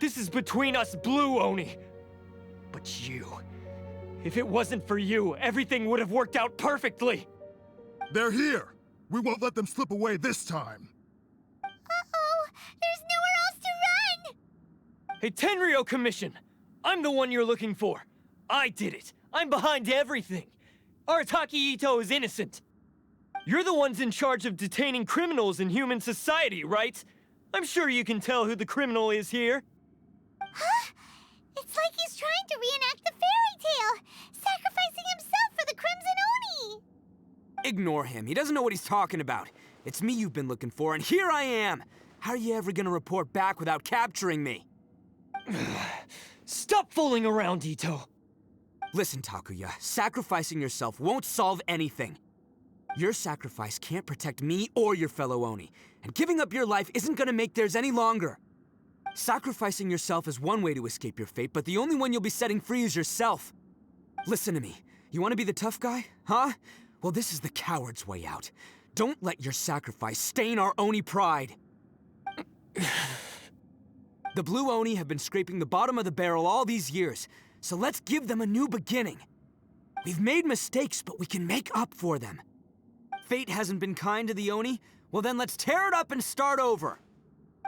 This is between us Blue Oni. But you... If it wasn't for you, everything would have worked out perfectly! They're here! We won't let them slip away this time! Uh-oh! There's nowhere else to run! Hey, Tenryo Commission! I'm the one you're looking for. I did it. I'm behind everything. Arataki Itto is innocent. You're the ones in charge of detaining criminals in human society, right? I'm sure you can tell who the criminal is here. Huh? It's like he's trying to reenact the fairy tale, sacrificing himself for the Crimson Oni! Ignore him. He doesn't know what he's talking about. It's me you've been looking for, and here I am! How are you ever gonna report back without capturing me? Stop fooling around, Itto! Listen, Takuya, sacrificing yourself won't solve anything. Your sacrifice can't protect me or your fellow Oni, and giving up your life isn't gonna make theirs any longer. Sacrificing yourself is one way to escape your fate, but the only one you'll be setting free is yourself. Listen to me. You want to be the tough guy, huh? Well, this is the coward's way out. Don't let your sacrifice stain our Oni pride. The Blue Oni have been scraping the bottom of the barrel all these years, so let's give them a new beginning. We've made mistakes, but we can make up for them. Fate hasn't been kind to the Oni? Well then let's tear it up and start over.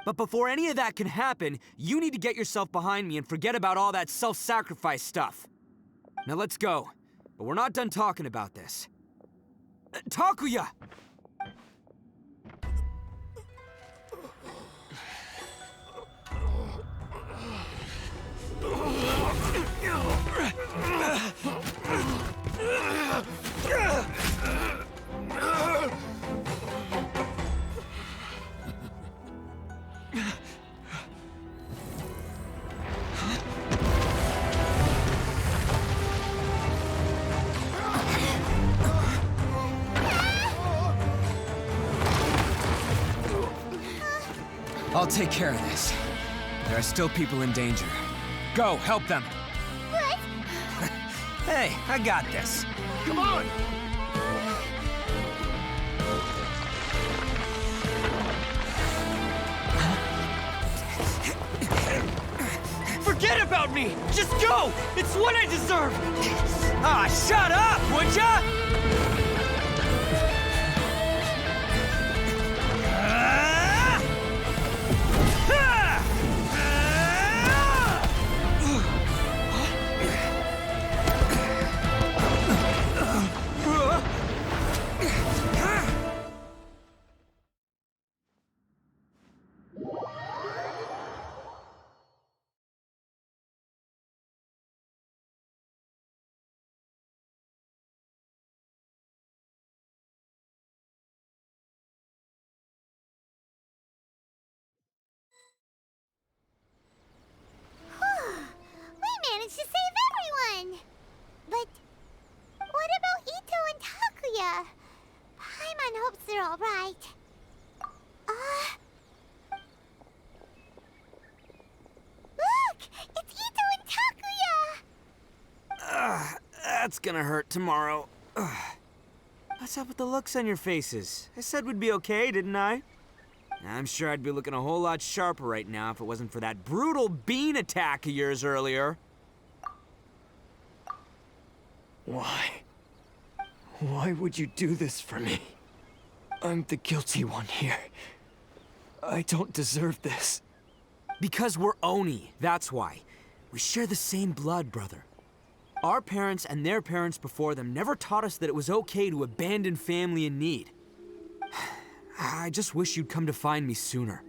But before any of that can happen, you need to get yourself behind me and forget about all that self-sacrifice stuff. Now let's go. But we're not done talking about this. Takuya! I'll take care of this. There are still people in danger. Go, help them. What? Hey, I got this. Come on! Forget about me! Just go! It's what I deserve! Ah, shut up, would ya? We managed to save everyone! But what about Itto and Takuya? Paimon hopes they're alright. Look! It's Itto and Takuya! That's gonna hurt tomorrow. What's up with the looks on your faces? I said we'd be okay, didn't I? I'm sure I'd be looking a whole lot sharper right now if it wasn't for that brutal bean attack of yours earlier. Why? Why would you do this for me? I'm the guilty one here. I don't deserve this. Because we're Oni, that's why. We share the same blood, brother. Our parents and their parents before them never taught us that it was okay to abandon family in need. I just wish you'd come to find me sooner.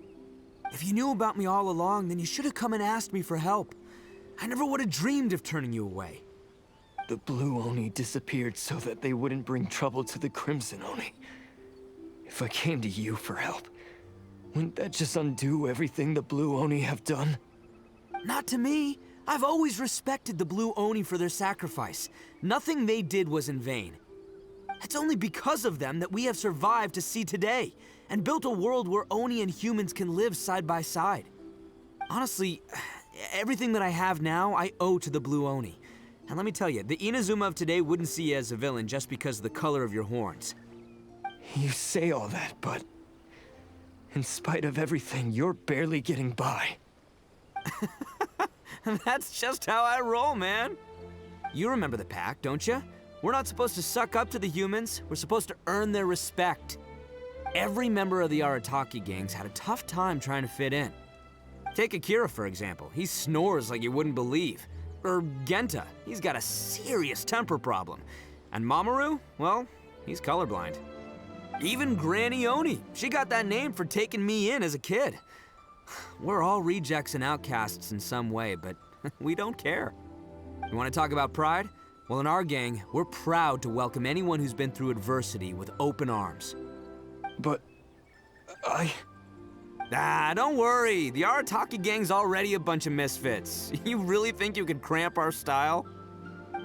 If you knew about me all along, then you should have come and asked me for help. I never would have dreamed of turning you away. The Blue Oni disappeared so that they wouldn't bring trouble to the Crimson Oni. If I came to you for help, wouldn't that just undo everything the Blue Oni have done? Not to me. I've always respected the Blue Oni for their sacrifice. Nothing they did was in vain. It's only because of them that we have survived to see today, and built a world where Oni and humans can live side by side. Honestly, everything that I have now, I owe to the Blue Oni. And let me tell you, the Inazuman of today wouldn't see you as a villain just because of the color of your horns. You say all that, but in spite of everything, you're barely getting by. That's just how I roll, man. You remember the pack, don't you? We're not supposed to suck up to the humans. We're supposed to earn their respect. Every member of the Arataki gangs had a tough time trying to fit in. Take Akira, for example. He snores like you wouldn't believe. Or Genta. He's got a serious temper problem. And Mamoru, well, he's colorblind. Even Granny Oni. She got that name for taking me in as a kid. We're all rejects and outcasts in some way, but we don't care. You want to talk about pride? Well, in our gang, we're proud to welcome anyone who's been through adversity with open arms. But don't worry. The Arataki gang's already a bunch of misfits. You really think you could cramp our style?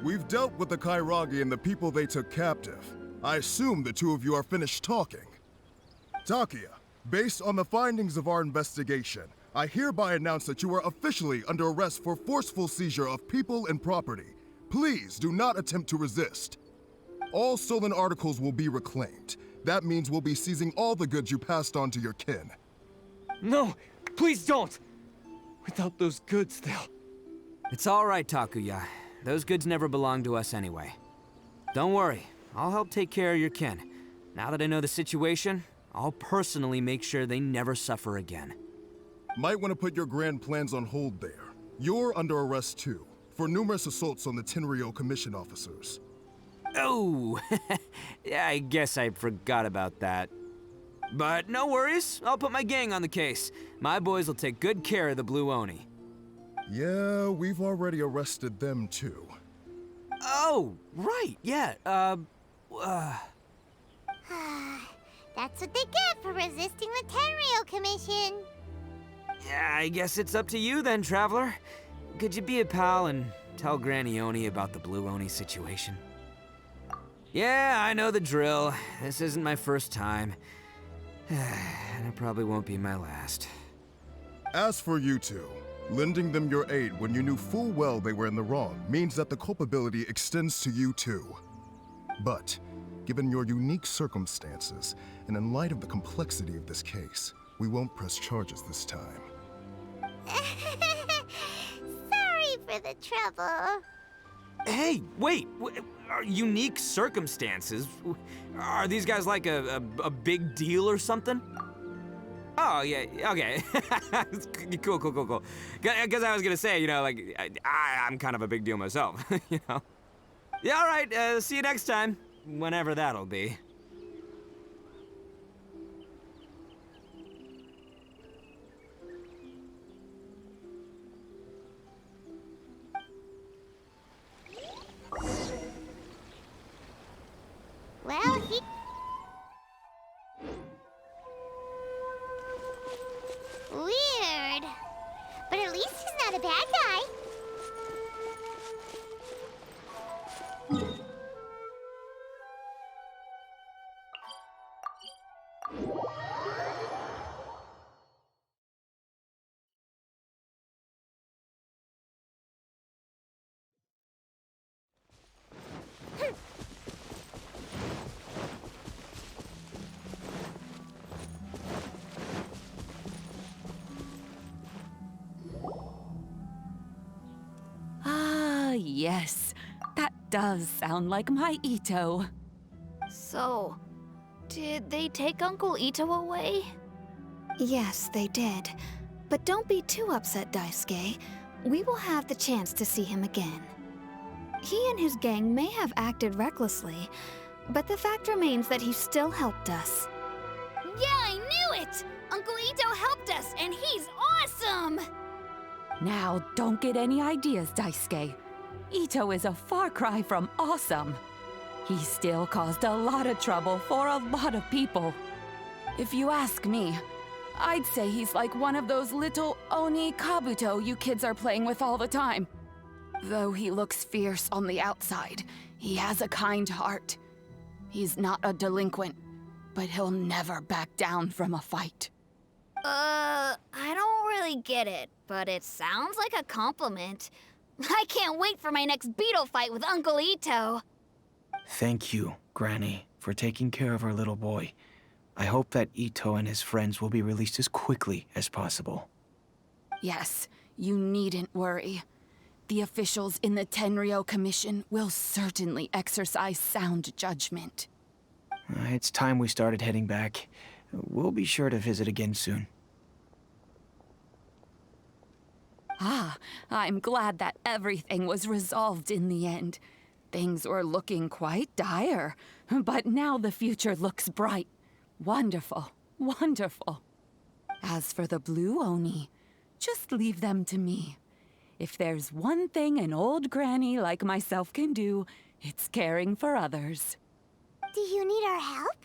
We've dealt with the Kairagi and the people they took captive. I assume the two of you are finished talking. Takuya, based on the findings of our investigation, I hereby announce that you are officially under arrest for forceful seizure of people and property. Please do not attempt to resist. All stolen articles will be reclaimed. That means we'll be seizing all the goods you passed on to your kin. No, please don't! Without those goods, they'll... It's all right, Takuya. Those goods never belonged to us anyway. Don't worry, I'll help take care of your kin. Now that I know the situation, I'll personally make sure they never suffer again. Might want to put your grand plans on hold there. You're under arrest too, for numerous assaults on the Tenryo Commission officers. Oh, yeah, I guess I forgot about that. But no worries, I'll put my gang on the case. My boys will take good care of the Blue Oni. Yeah, we've already arrested them too. Oh, right, yeah, That's what they get for resisting the Tenryo Commission. Yeah, I guess it's up to you then, Traveler. Could you be a pal and tell Granny Oni about the Blue Oni situation? Yeah, I know the drill. This isn't my first time. And it probably won't be my last. As for you two, lending them your aid when you knew full well they were in the wrong means that the culpability extends to you too. But, given your unique circumstances, and in light of the complexity of this case, we won't press charges this time. Sorry for the trouble. Hey, wait! Unique circumstances? Are these guys like a big deal or something? Oh, yeah, okay. Cool. Because I was gonna say, you know, like, I'm kind of a big deal myself, you know? Yeah, all right, see you next time. Whenever that'll be. Well, weird. But at least he's not a bad guy. Yes, that does sound like my Itto. So, did they take Uncle Itto away? Yes, they did. But don't be too upset, Daisuke. We will have the chance to see him again. He and his gang may have acted recklessly, but the fact remains that he still helped us. Yeah, I knew it! Uncle Itto helped us, and he's awesome! Now, don't get any ideas, Daisuke. Itto is a far cry from awesome. He still caused a lot of trouble for a lot of people. If you ask me, I'd say he's like one of those little Oni Kabuto you kids are playing with all the time. Though he looks fierce on the outside, he has a kind heart. He's not a delinquent, but he'll never back down from a fight. I don't really get it, but it sounds like a compliment. I can't wait for my next Beetle Fight with Uncle Itto. Thank you, Granny, for taking care of our little boy. I hope that Itto and his friends will be released as quickly as possible. Yes, you needn't worry. The officials in the Tenryo Commission will certainly exercise sound judgment. It's time we started heading back. We'll be sure to visit again soon. Ah, I'm glad that everything was resolved in the end. Things were looking quite dire, but now the future looks bright. Wonderful, wonderful. As for the Blue Oni, just leave them to me. If there's one thing an old granny like myself can do, it's caring for others. Do you need our help?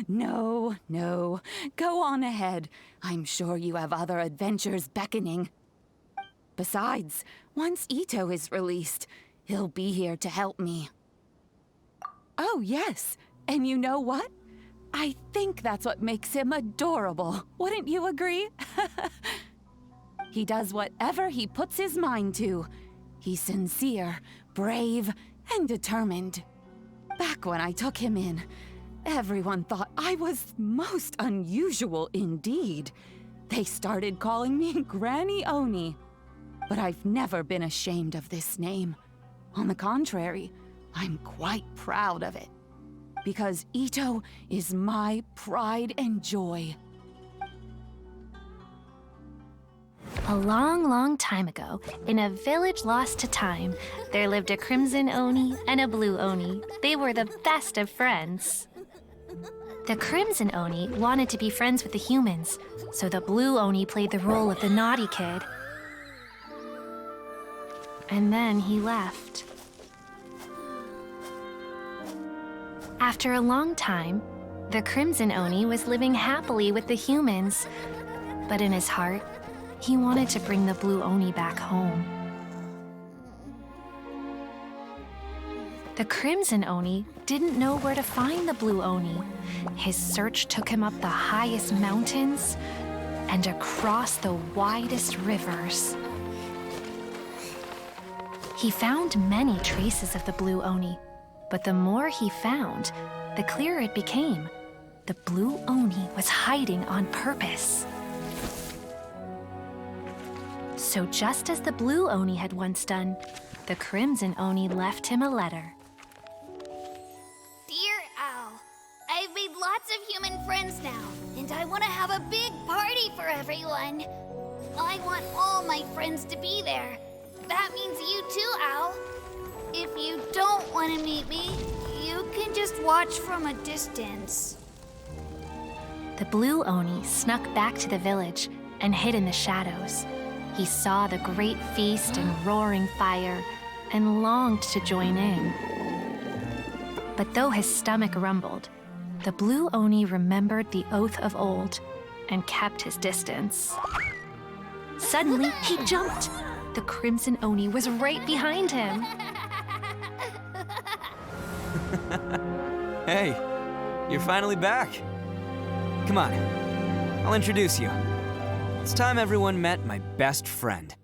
No. Go on ahead. I'm sure you have other adventures beckoning. Besides, once Itto is released, he'll be here to help me. Oh, yes. And you know what? I think that's what makes him adorable. Wouldn't you agree? He does whatever he puts his mind to. He's sincere, brave, and determined. Back when I took him in, everyone thought I was most unusual indeed. They started calling me Granny Oni. But I've never been ashamed of this name. On the contrary, I'm quite proud of it. Because Itto is my pride and joy. A long, long time ago, in a village lost to time, there lived a crimson Oni and a blue Oni. They were the best of friends. The crimson Oni wanted to be friends with the humans, so the blue Oni played the role of the naughty kid. And then he left. After a long time, the crimson Oni was living happily with the humans, but in his heart, he wanted to bring the blue Oni back home. The crimson Oni didn't know where to find the blue Oni. His search took him up the highest mountains and across the widest rivers. He found many traces of the blue Oni, but the more he found, the clearer it became. The blue Oni was hiding on purpose. So just as the blue Oni had once done, the crimson Oni left him a letter. Dear Owl, I've made lots of human friends now, and I want to have a big party for everyone. I want all my friends to be there. That means you too, Owl. If you don't want to meet me, you can just watch from a distance. The blue Oni snuck back to the village and hid in the shadows. He saw the great feast and roaring fire and longed to join in. But though his stomach rumbled, the blue Oni remembered the oath of old and kept his distance. Suddenly, he jumped. The crimson Oni was right behind him. Hey, you're finally back. Come on, I'll introduce you. It's time everyone met my best friend.